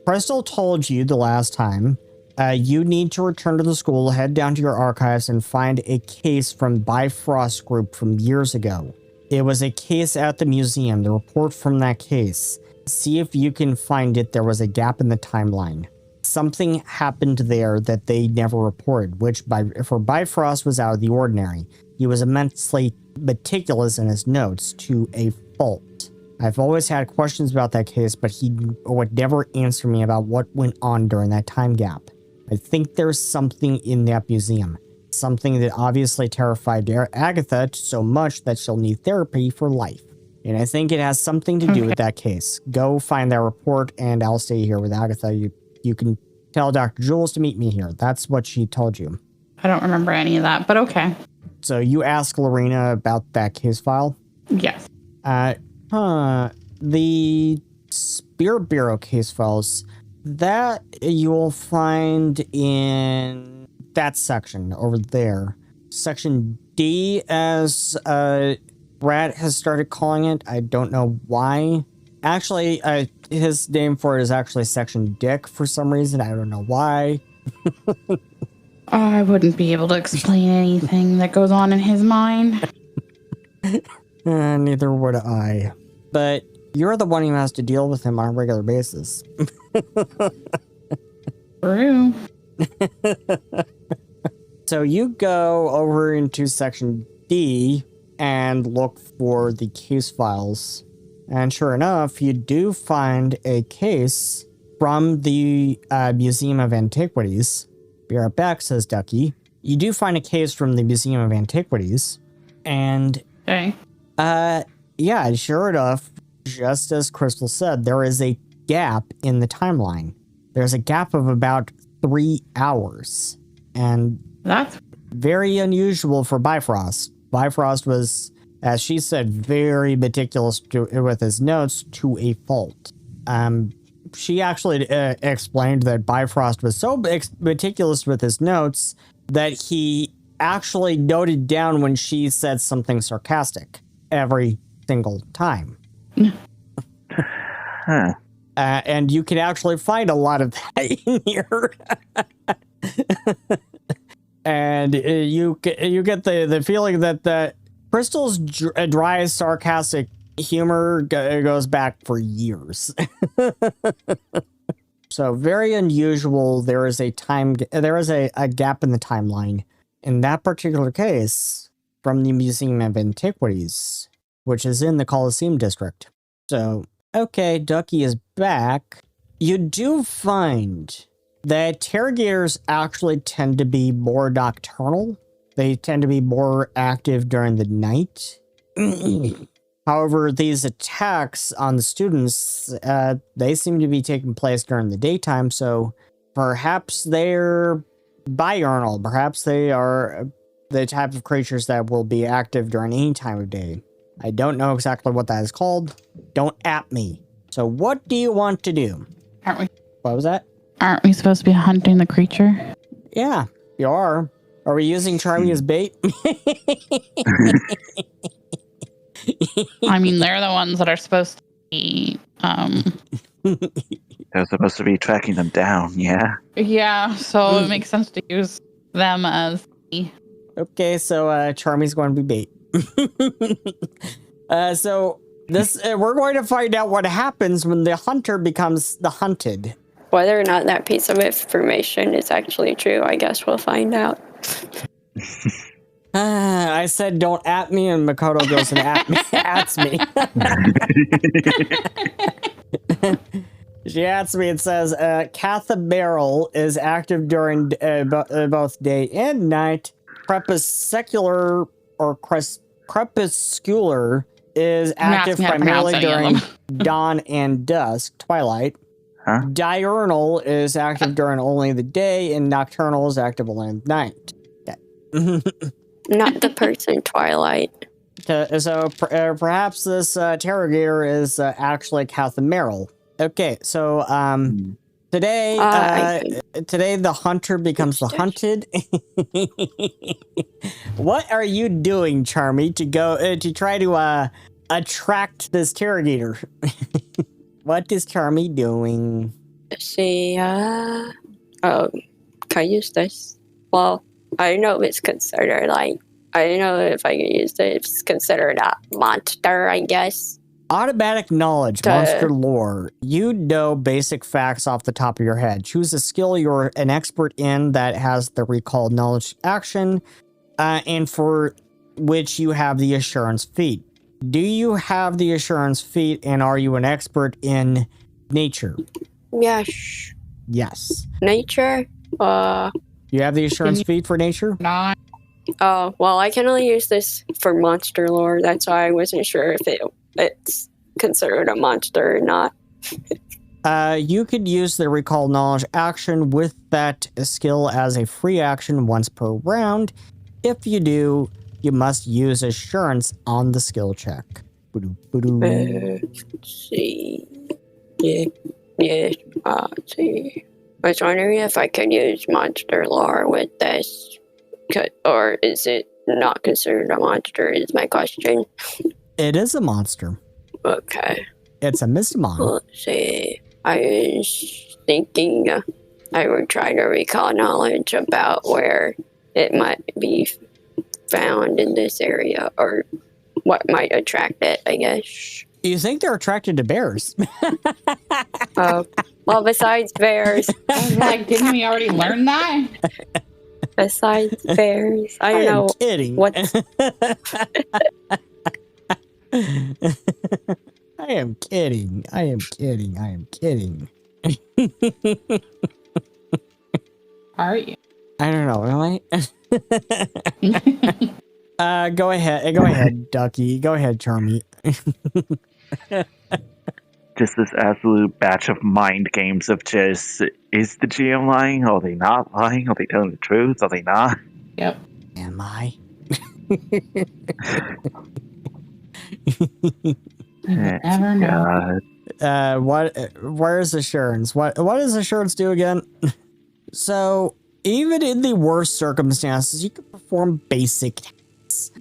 Crystal told you the last time you need to return to the school, head down to your archives, and find a case from Bifrost Group from years ago. It was a case at the museum, the report from that case. See if you can find it. There was a gap in the timeline. Something happened there that they never reported, which for Bifrost was out of the ordinary. He was immensely meticulous in his notes to a fault. I've always had questions about that case, but he would never answer me about what went on during that time gap. I think there's something in that museum. Something that obviously terrified Agatha so much that she'll need therapy for life. And I think it has something to do with that case. Go find that report, and I'll stay here with Agatha. You can tell Dr. Jules to meet me here. That's what she told you. I don't remember any of that, but okay. So you ask Lorena about that case file? Yes. The Spirit Bureau case files, that you'll find in that section over there. Section D, as Brad has started calling it. I don't know why. Actually, his name for it is actually Section Dick for some reason. I don't know why. I wouldn't be able to explain anything that goes on in his mind. Neither would I. But you're the one who has to deal with him on a regular basis. True. So you go over into Section D and look for the case files. And sure enough, you do find a case from the Museum of Antiquities. Be right back, says Ducky. You do find a case from the Museum of Antiquities. And Okay. yeah, sure enough, just as Crystal said, there is a gap in the timeline. There's a gap of about 3 hours. And That's very unusual for Bifrost. Bifrost was, as she said, very meticulous with his notes to a fault. She actually explained that Bifrost was so meticulous with his notes that he actually noted down when she said something sarcastic every single time. Huh. And you can actually find a lot of that in here. And you get the feeling that Crystal's dry, sarcastic humor goes back for years. So very unusual. There is a gap in the timeline. in that particular case, from the Museum of Antiquities, which is in the Colosseum District. So, okay, Ducky is back. You do find that Terragators actually tend to be more nocturnal. They tend to be more active during the night. However, these attacks on the students, they seem to be taking place during the daytime, so perhaps they're diurnal. Perhaps they are the type of creatures that will be active during any time of day. I don't know exactly what that is called. Don't at me. So what do you want to do? Aren't we? What was that? Aren't we supposed to be hunting the creature? Yeah, you are. Are we using Charmy as bait? I mean, they're the ones that are supposed to be. They're supposed to be tracking them down, yeah? Yeah, so it makes sense to use them as. Okay, so Charmy's going to be bait. So this we're going to find out what happens when the hunter becomes the hunted. Whether or not that piece of information is actually true, I guess we'll find out. I said don't at me, and Makoto goes and ats me. She ats me and says, Cathameral is active during both day and night. Crepuscular is active primarily during dawn and dusk, twilight. Huh? Diurnal is active during only the day, and nocturnal is active only at night. Not the person Twilight. So perhaps this Terragator is actually Cathameral. Okay, so today the hunter becomes the hunted. What are you doing, Charmy, to go to try to attract this Terragator? What is Charmy doing? Let's see, can I use this? Well, I don't know if it's considered, like, I don't know if I can use it. It's considered a monster, I guess. Automatic knowledge, monster lore. You know basic facts off the top of your head. Choose a skill you're an expert in that has the recall knowledge action, and for which you have the assurance feat. Do you have the assurance feat, and are you an expert in nature? Yes. Yes. Nature? You have the assurance feat for nature? Not. Oh, well, I can only use this for monster lore. That's why I wasn't sure if it's considered a monster or not. You could use the recall knowledge action with that skill as a free action once per round. If you do, you must use assurance on the skill check. Let's see. Yeah. Let's see. I was wondering if I could use monster lore with this, or is it not considered a monster? Is my question. It is a monster. Okay. It's a Mystimon. Let's see. I was thinking I would try to recall knowledge about where it might be found in this area, or what might attract it, I guess. You think they're attracted to bears? Well, besides bears. I was like, didn't we already learn that? Besides bears, I don't know. Kidding. What's I am kidding. I am kidding. I am kidding. Are you? I don't know. Am I? Go ahead. Go ahead, Ducky. Go ahead, Charmy. Just this absolute batch of mind games of just, is the GM lying? Are they not lying? Are they telling the truth? Are they not? Yep. Am I? You never know. Where's assurance? What does assurance do again? So, even in the worst circumstances, you can perform basic tasks.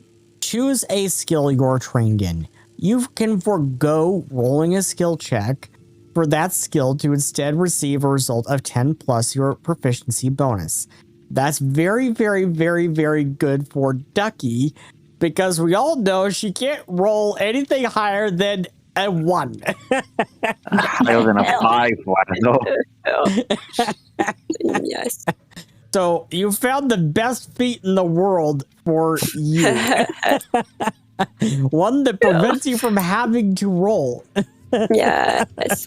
Choose a skill you're trained in. You can forego rolling a skill check for that skill to instead receive a result of 10 plus your proficiency bonus. That's very, very, very, very good for Ducky, because we all know she can't roll anything higher than a 1. Higher than a 5, though. Yes. So you found the best feat in the world for you. One that prevents you from having to roll. Yes.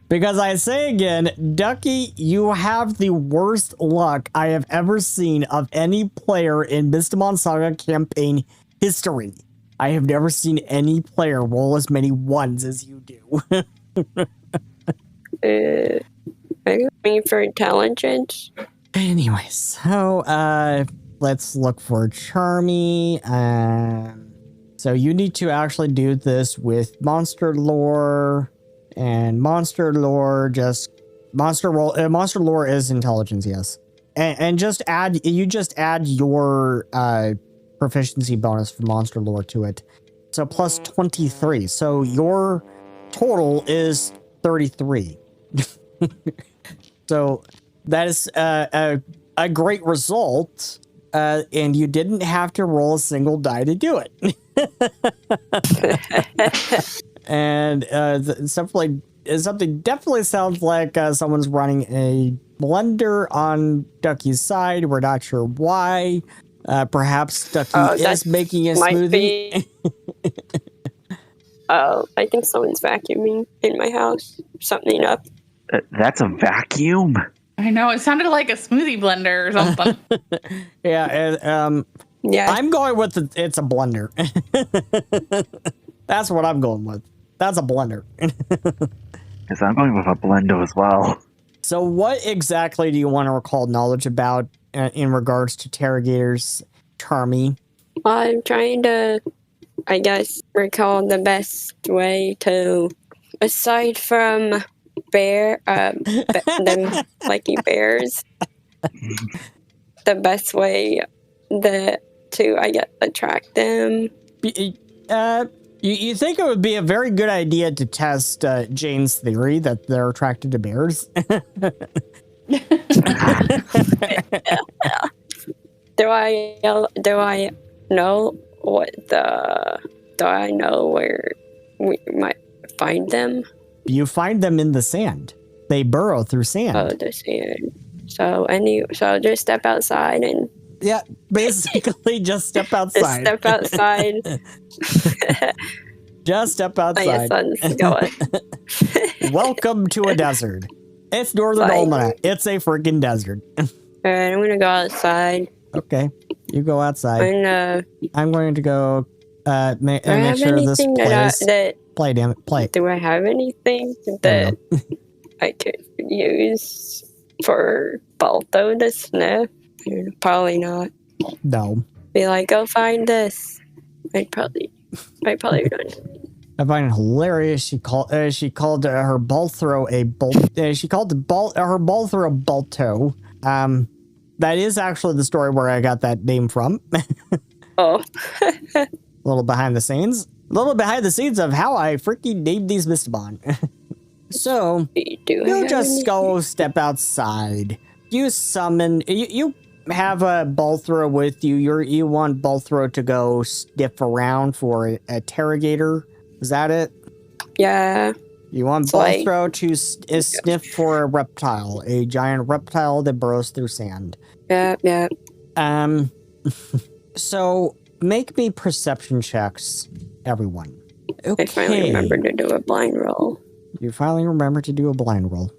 Because I say again, Ducky, you have the worst luck I have ever seen of any player in Mystimon Saga campaign history. I have never seen any player roll as many ones as you do. Are you looking for intelligence? Anyway, so let's look for Charmy. So you need to actually do this with monster lore, and monster lore monster lore is intelligence, yes. And just add your proficiency bonus for monster lore to it. So plus 23. So your total is 33. So that is a great result, and you didn't have to roll a single die to do it. And something definitely sounds like someone's running a blender on Ducky's side. We're not sure why. Perhaps Ducky is making a smoothie. I think someone's vacuuming in my house. Something up. That's a vacuum? I know, it sounded like a smoothie blender or something. Yeah, Yeah. I'm going with it's a blender. That's what I'm going with. That's a blender. Yes, I'm going with a blender as well. So what exactly do you want to recall knowledge about in regards to Terragator's Charmy? I'm trying to, I guess, recall the best way to, aside from them liking bears, the best way to, I guess, attract them. You think it would be a very good idea to test Jane's theory that they're attracted to bears? Do I know do I know where we might find them? You find them in the sand. They burrow through sand. Oh, the sand. So just step outside and... Yeah, basically just step outside. Just step outside. Just step outside. My son's going. Welcome to a desert. It's Northern Almanac. It's a freaking desert. Alright, I'm gonna go outside. Okay, you go outside. And, I'm going to go make sure this plays. Play, damn it, play. Do I have anything that I could use for Balto to sniff? Probably not. No. Be like, go find this. I'd probably don't. I find it hilarious. She called her Balthro a bolt. She called her Balthro a Balto. That is actually the story where I got that name from. Oh. A little behind the scenes of how I freaking named these Mystimon. So you just go step outside. You summon. You have a Balthro with you. You want Balthro to go sniff around for a Terragator. Is that it? Yeah. You want Balthro to sniff for a reptile, a giant reptile that burrows through sand. Yeah. So make me perception checks, everyone. Okay. I finally remembered to do a blind roll. You finally remember to do a blind roll.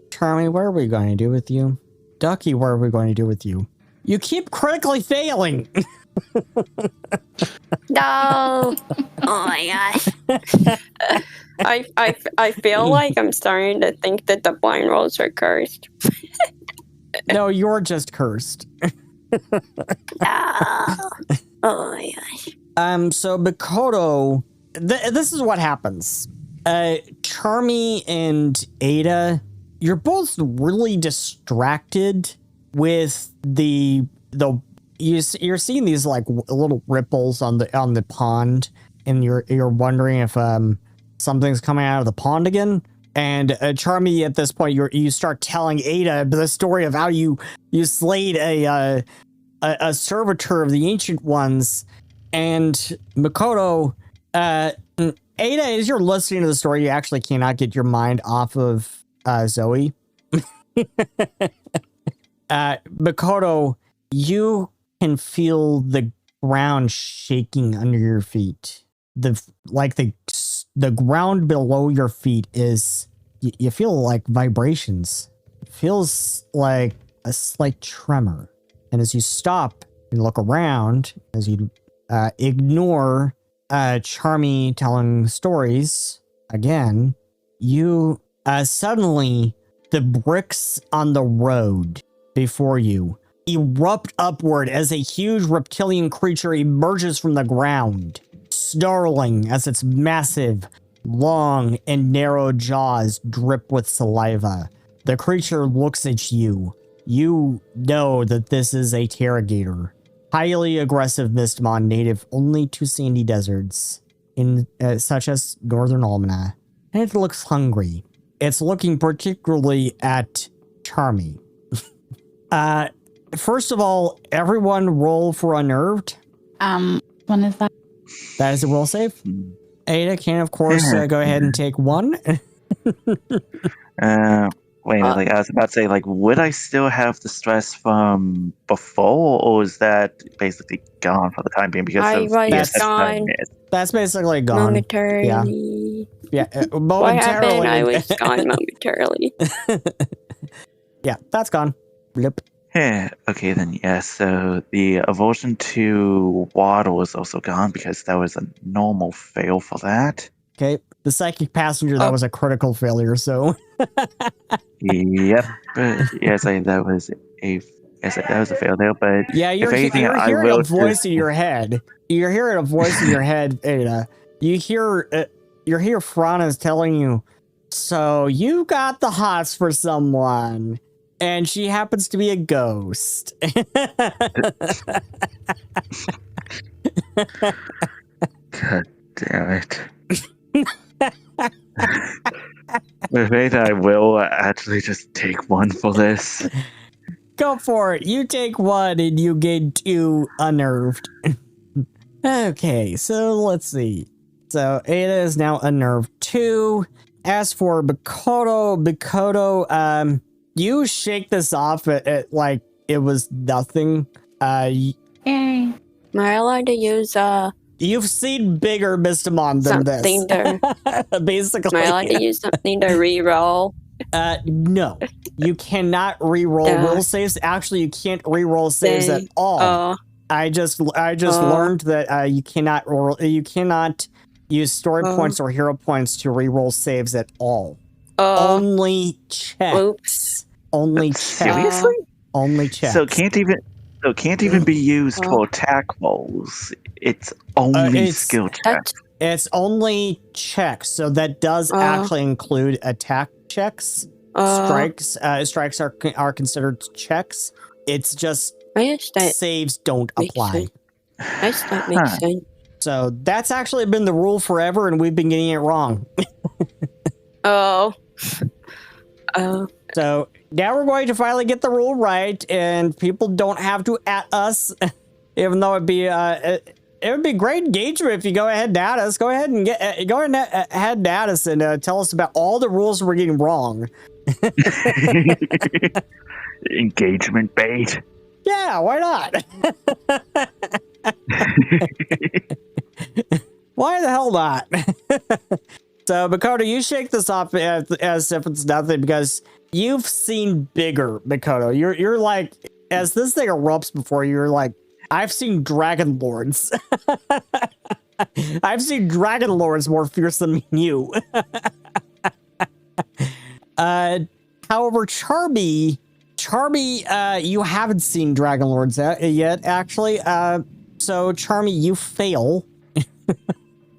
Charmy, what are we going to do with you? Ducky, what are we going to do with you? You keep critically failing. No. Oh my gosh. I feel like I'm starting to think that the blind rolls are cursed. No, you're just cursed. Oh my gosh. So Mikoto, this is what happens. Charmy and Ada, you're both really distracted with you're seeing these like little ripples on the pond, and you're wondering if something's coming out of the pond again. And Charmy, at this point, you start telling Ada the story of how you slayed a servitor of the Ancient Ones. And Mikoto, Ada, as you're listening to the story, you actually cannot get your mind off of Zoe. Makoto, you can feel the ground shaking under your feet. The ground below your feet is, you feel like vibrations. It feels like a slight tremor. And as you stop and look around, as you ignore Charmy telling stories again, you suddenly, the bricks on the road before you erupt upward as a huge reptilian creature emerges from the ground, snarling as its massive, long, and narrow jaws drip with saliva. The creature looks at you. You know that this is a Terragator, highly aggressive Mystimon native only to sandy deserts, such as northern Almana, and it looks hungry. It's looking particularly at Charmy. First of all, everyone roll for Unnerved. When is that? That is a roll save. Ada can, of course, go ahead and take one. Wait, like I was about to say, like, would I still have the stress from before, or is that basically gone for the time being because of the was gone. That's basically gone. Momentarily. Yeah, momentarily. What happened? I was gone momentarily. Yeah, that's gone. Yep. Yeah, okay then, yeah, so the aversion to water was also gone because that was a normal fail for that. Okay, the psychic passenger, that was a critical failure, so. Yep, but yes, that was a fail there, but yeah, you're hearing a voice in your head. You're hearing a voice in your head, Ada. You hear Frana's telling you, so you got the hots for someone. And she happens to be a ghost. God damn it. Maybe I will actually just take one for this. Go for it. You take one and you get 2 unnerved. Okay, so let's see. So Ada is now unnerved 2. As for Makoto, you shake this off like it was nothing. Yay. Am I allowed to use You've seen bigger Mystimon than something this. Basically. Am I allowed to use something to re-roll? No. You cannot re-roll will saves. Actually, you can't re-roll saves at all. I just learned that you cannot use story points or hero points to re-roll saves at all. Only checks. Oops. Only checks. Seriously? Only checks. So can't even be used for attack rolls. It's only skill checks. It's only checks. So that does actually include attack checks. Strikes are considered checks. It's just saves don't apply. I guess that makes sense. So that's actually been the rule forever, and we've been getting it wrong. So now we're going to finally get the rule right, and people don't have to at us, even though it would be great engagement if you go ahead and at us. Go ahead and at us and tell us about all the rules we're getting wrong. Engagement bait. Yeah, why not? Why the hell not? So, Makoto, you shake this off as if it's nothing because you've seen bigger, Makoto. You're like, as this thing erupts before you, you're like, I've seen Dragon Lords. I've seen Dragon Lords more fierce than you. However, Charmy, you haven't seen Dragon Lords yet, actually. So, Charmy, you fail.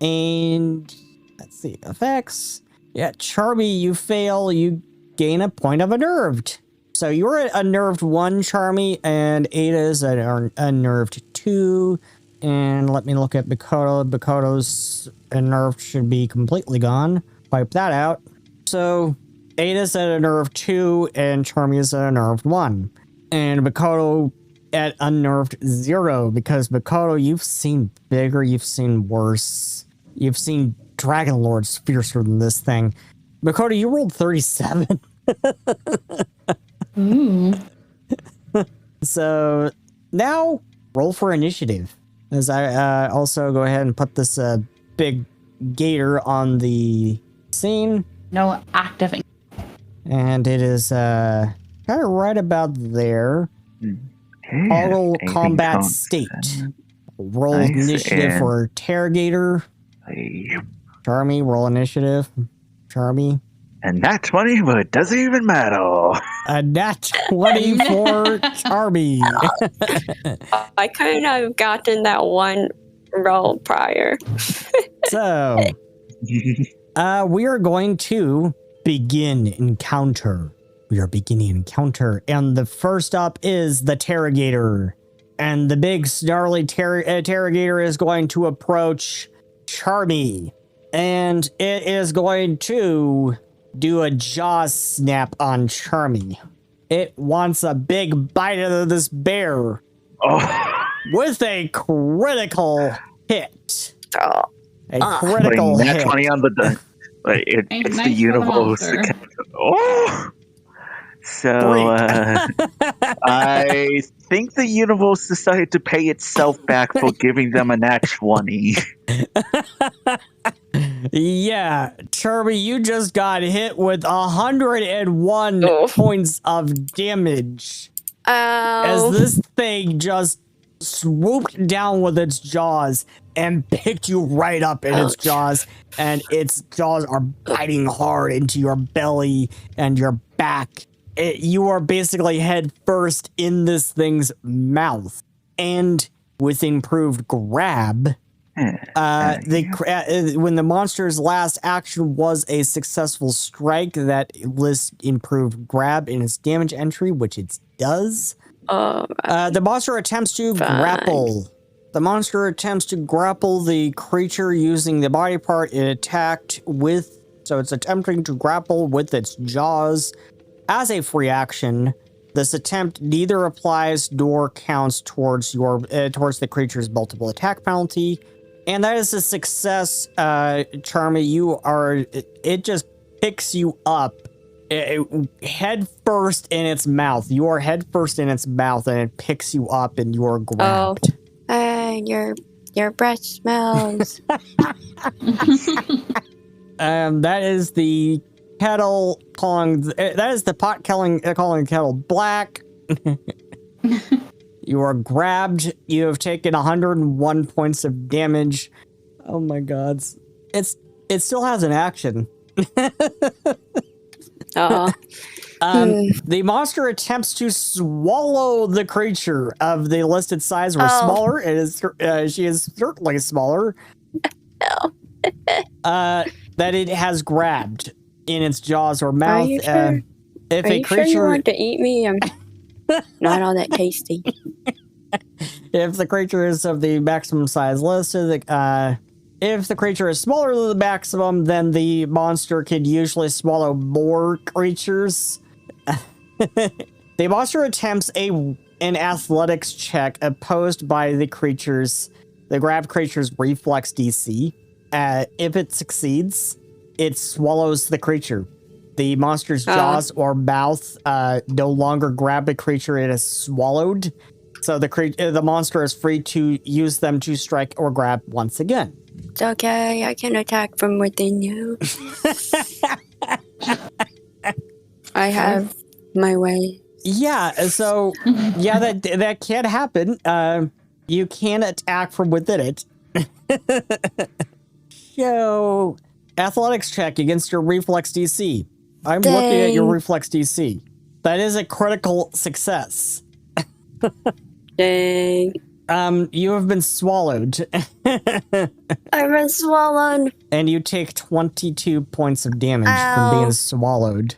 And let's see, effects. Yeah, Charmy, you fail. You gain a point of unnerved. So you're at unnerved 1, Charmy, and Ada's at unnerved 2. And let me look at Makoto. Makoto's unnerved should be completely gone. Wipe that out. So Ada's at unnerved 2, and Charmy is at unnerved 1. And Makoto at unnerved 0, because Makoto, you've seen bigger, you've seen worse. You've seen Dragon Lords fiercer than this thing. Makoto, you rolled 37. Ooh. So now roll for initiative. As I also go ahead and put this big gator on the scene. No active. And it is kind of right about there. Toggle combat state. Roll initiative for Terragator. Charmy, roll initiative. Charmy. And nat 20, but it doesn't even matter. A nat 20 for Charmy. I couldn't have gotten that one roll prior. So, we are going to begin encounter. We are beginning encounter. And the first up is the Terragator. And the big snarly Terragator is going to approach Charmy. And it is going to do a jaw snap on Charmy. It wants a big bite out of this bear. Oh. With a critical hit. Oh. A critical nat hit. 20 on the die. It's nice the universe. Oh! So, I think the universe decided to pay itself back for giving them a nat 20. Yeah, Charmy, you just got hit with 101 points of damage. As this thing just swooped down with its jaws and picked you right up in its jaws, and its jaws are biting hard into your belly and your back. You are basically head first in this thing's mouth, and with improved grab, when the monster's last action was a successful strike that lists improved grab in its damage entry, which it does. The monster attempts to grapple. The monster attempts to grapple the creature using the body part it attacked with. So it's attempting to grapple with its jaws. As a free action, this attempt neither applies nor counts towards towards the creature's multiple attack penalty. And that is a success, Charmy. It just picks you up head first in its mouth. You are head first in its mouth, and it picks you up, and you are grabbed. And your breath smells. That is the kettle calling. That is the pot calling the kettle black. You are grabbed. You have taken 101 points of damage. Oh my god! It still has an action. The monster attempts to swallow the creature of the listed size or smaller. It is she is certainly smaller. That it has grabbed in its jaws or mouth. Are you sure? If Are a you creature sure you want to eat me? I'm not all that tasty. If the creature is of the maximum size listed, if the creature is smaller than the maximum, then the monster can usually swallow more creatures. The monster attempts an athletics check opposed by the grab creature's reflex DC. If it succeeds, it swallows the creature. The monster's jaws or mouth no longer grab the creature it has swallowed. So the monster is free to use them to strike or grab once again. It's okay, I can attack from within you. I have my way. Yeah, so yeah, that can happen. You can attack from within it. So, athletics check against your reflex DC. I'm looking at your reflex DC. That is a critical success. Dang. You have been swallowed. I've been swallowed. And you take 22 points of damage from being swallowed.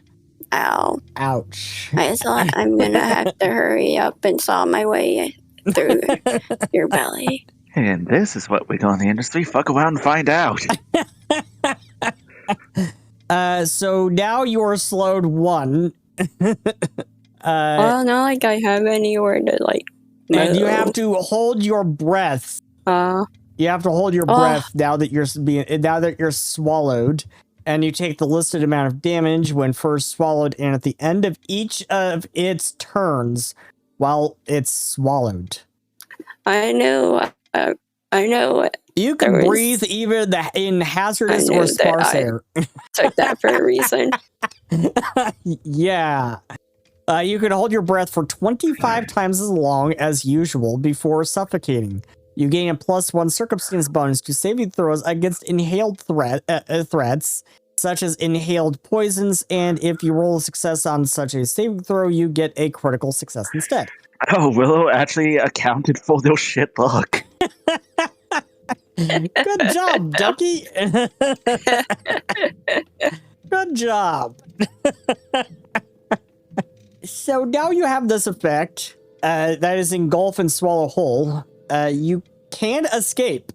Ow. Ouch. I thought I'm gonna have to hurry up and saw my way through your belly. And this is what we do in the industry. Fuck around and find out. So now you are slowed 1. Well, not like I have anywhere to move. And you have to hold your breath. You have to hold your breath now that you're swallowed. and you take the listed amount of damage when first swallowed and at the end of each of its turns while it's swallowed. I know. I know. You can breathe even in hazardous or sparse air. Took that for a reason. Yeah. You can hold your breath for 25 times as long as usual before suffocating. You gain a +1 circumstance bonus to saving throws against inhaled threats, such as inhaled poisons, and if you roll a success on such a saving throw, you get a critical success instead. Oh, Willow actually accounted for their shit luck. Good job, Ducky. Good job. So now you have this effect that is engulf and swallow whole. You can escape.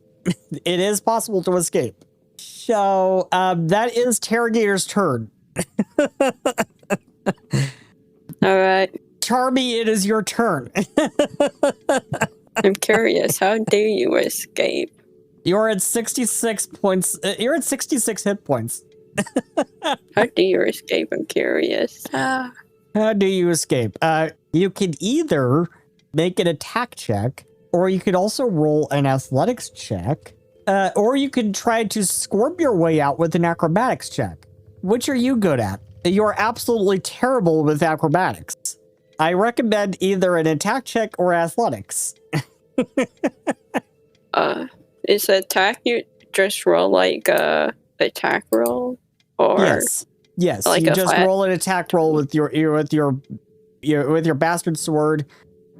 It is possible to escape. So that is Terragator's turn. All right. Charmy, it is your turn. I'm curious. How do you escape? You're at 66 points. You're at 66 hit points. How do you escape? I'm curious. How do you escape? You could either make an attack check, or you could also roll an athletics check, or you could try to squirm your way out with an acrobatics check. Which are you good at? You're absolutely terrible with acrobatics. I recommend either an attack check or athletics. Is attack you just roll like a attack roll, or yes, like you just roll an attack roll with your bastard sword,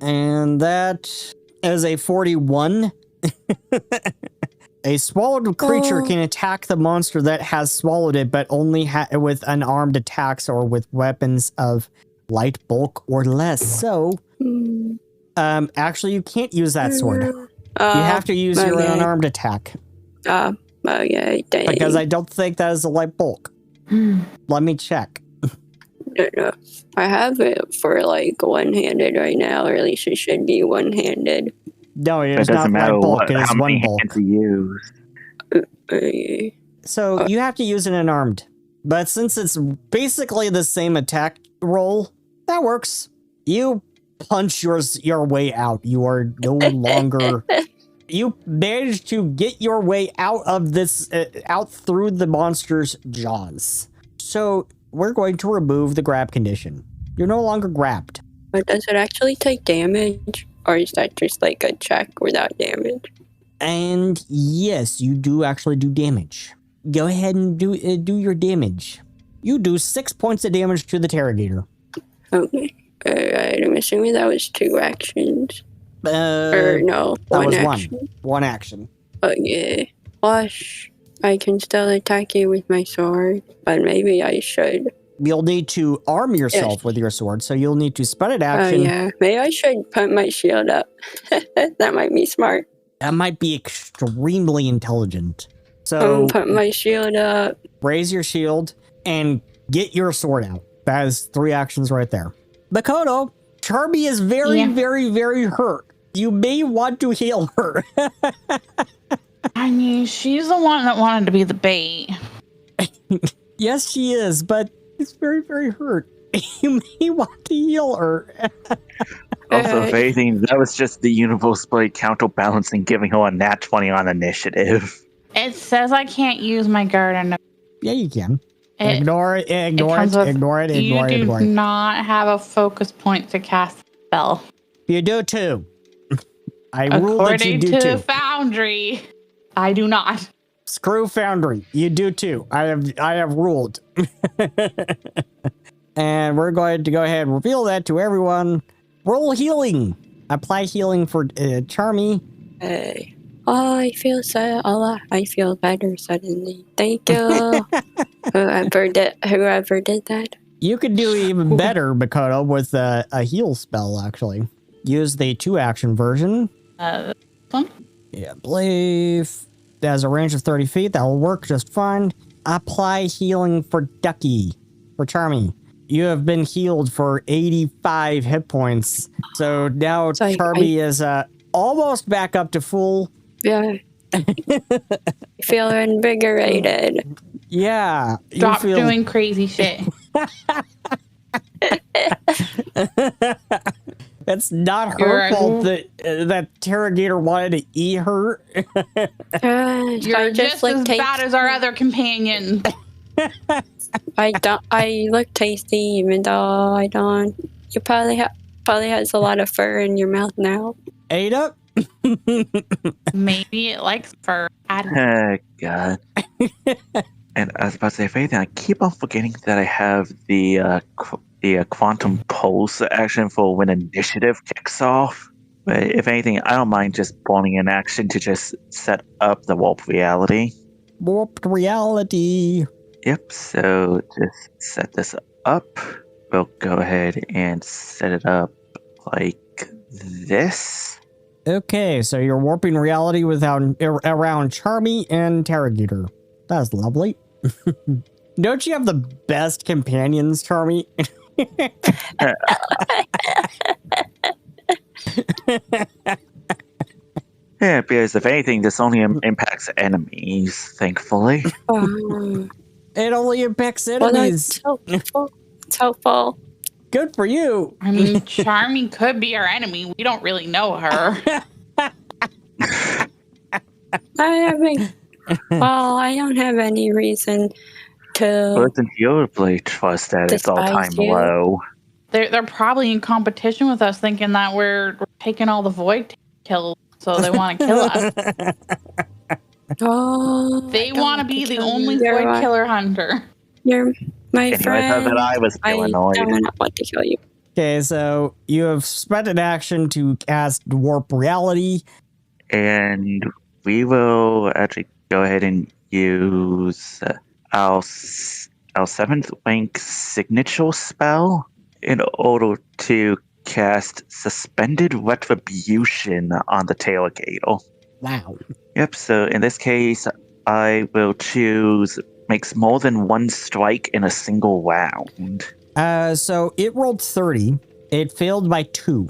and that is a 41. A swallowed creature can attack the monster that has swallowed it, but only with unarmed attacks or with weapons of light bulk or less. So, actually, you can't use that sword. You have to use your unarmed attack. Okay, dang. Because I don't think that is a light bulk. Let me check. No. I have it for like one-handed right now, or at least it should be one-handed. No, it is not light bulk. It is one bulk. So you have to use an unarmed. But since it's basically the same attack roll, that works. You punch your way out. You are no longer... You managed to get your way out of this, out through the monster's jaws. So we're going to remove the grab condition. You're no longer grabbed. But does it actually take damage? Or is that just like a check without damage? And yes, you do actually do damage. Go ahead and do your damage. You do 6 points of damage to the Terragator. Okay. Alright, I'm assuming that was 2 actions. Or no, that was action. One action. Okay. Plus, I can still attack you with my sword, but maybe I should. You'll need to arm yourself with your sword, so you'll need to spend an action. Yeah, maybe I should put my shield up. That might be smart. That might be extremely intelligent. So put my shield up. Raise your shield and get your sword out. That is 3 actions right there. Makoto, Charmy is very, very hurt. You may want to heal her. I mean, she's the one that wanted to be the bait. Yes, she is, but she's very, very hurt. You may want to heal her. Also, if anything, that was just the universe play counterbalancing, giving her a nat 20 on initiative. It says I can't use my guard. Yeah, you can. Ignore it. You do not have a focus point to cast a spell. You do too. I rule that you do too. According to Foundry, I do not. Screw Foundry. You do too. I have ruled. And we're going to go ahead and reveal that to everyone. Roll healing. Apply healing for Charmy. Hey. Oh, I feel I feel better suddenly. Thank you. Whoever did that. You could do even better, Makoto, with a heal spell, actually. Use the 2-action version. One? Yeah, I believe it has a range of 30 feet. That will work just fine. Apply healing for Ducky. For Charmy. You have been healed for 85 hit points. So now Charmy is almost back up to full. Yeah. I feel invigorated. Yeah. Stop doing crazy shit. It's not You're her a- fault that Terragator wanted to eat her. You're just as bad as our other companions. I look tasty, even though I don't. You probably has a lot of fur in your mouth now. Ada? Maybe it likes fur. I don't Oh, God. And I was about to say, if anything, I keep on forgetting that I have the quantum pulse action for when initiative kicks off. But if anything, I don't mind just spawning an action to just set up the warp reality. Warped reality. Yep, so just set this up. We'll go ahead and set it up like this. Okay, so you're warping reality around Charmy and Terragator. That's lovely. Don't you have the best companions, Charmy? Yeah, because if anything, this only impacts enemies, thankfully. It only impacts Well, enemies. that's helpful. Good for you. I mean, Charmy could be our enemy. We don't really know her. I don't have any reason to. Wasn't your blade trust at its all-time Despise you. low? They're probably in competition with us, thinking that we're taking all the void kills, so they want to kill us. They want to be the only void killer hunter. You're my Anyway, friend. I thought I was I annoyed. don't want to kill you. Okay, so you have spent an action to cast Warp Reality. And we will actually go ahead and use our 7th rank signature spell in order to cast Suspended Retribution on the Terragator. Wow. Yep, so in this case, I will choose makes more than one strike in a single round. So it rolled 30. It failed by 2.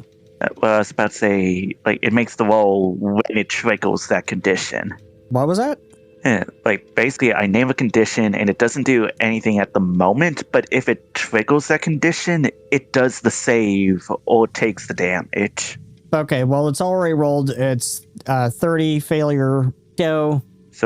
Well, I was about to say, like, it makes the roll when it triggers that condition. What was that? Yeah, like, basically, I name a condition, and it doesn't do anything at the moment, but if it triggers that condition, it does the save or takes the damage. Okay, well, it's already rolled. It's 30 failure. So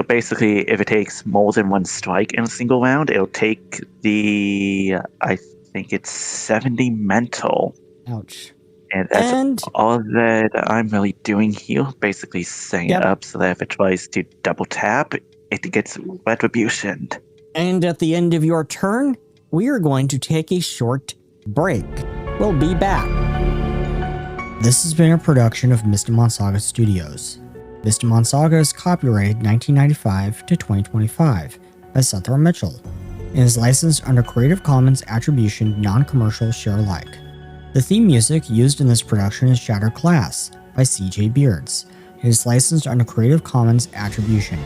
basically, if it takes more than one strike in a single round, it'll take the, I think it's 70 mental. Ouch. And that's all that I'm really doing here. Basically setting it up so that if it tries to double tap, it gets retribution. And at the end of your turn, we are going to take a short break. We'll be back. This has been a production of Mystimon Saga Studios. Mystimon Saga is copyrighted 1995 to 2025 by Seth R. Mitchell and is licensed under Creative Commons Attribution Non-Commercial Share Alike. The theme music used in this production is Shattered Glass by CJ Beards. It is licensed under Creative Commons Attribution.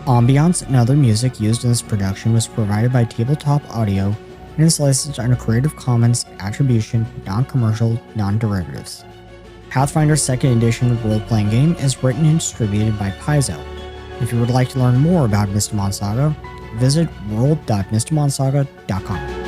Ambiance and other music used in this production was provided by Tabletop Audio and is licensed under Creative Commons Attribution Non-Commercial Non-Derivatives. Pathfinder 2nd Edition role-playing game is written and distributed by Paizo. If you would like to learn more about Mystimon Saga, visit world.mystimonsaga.com.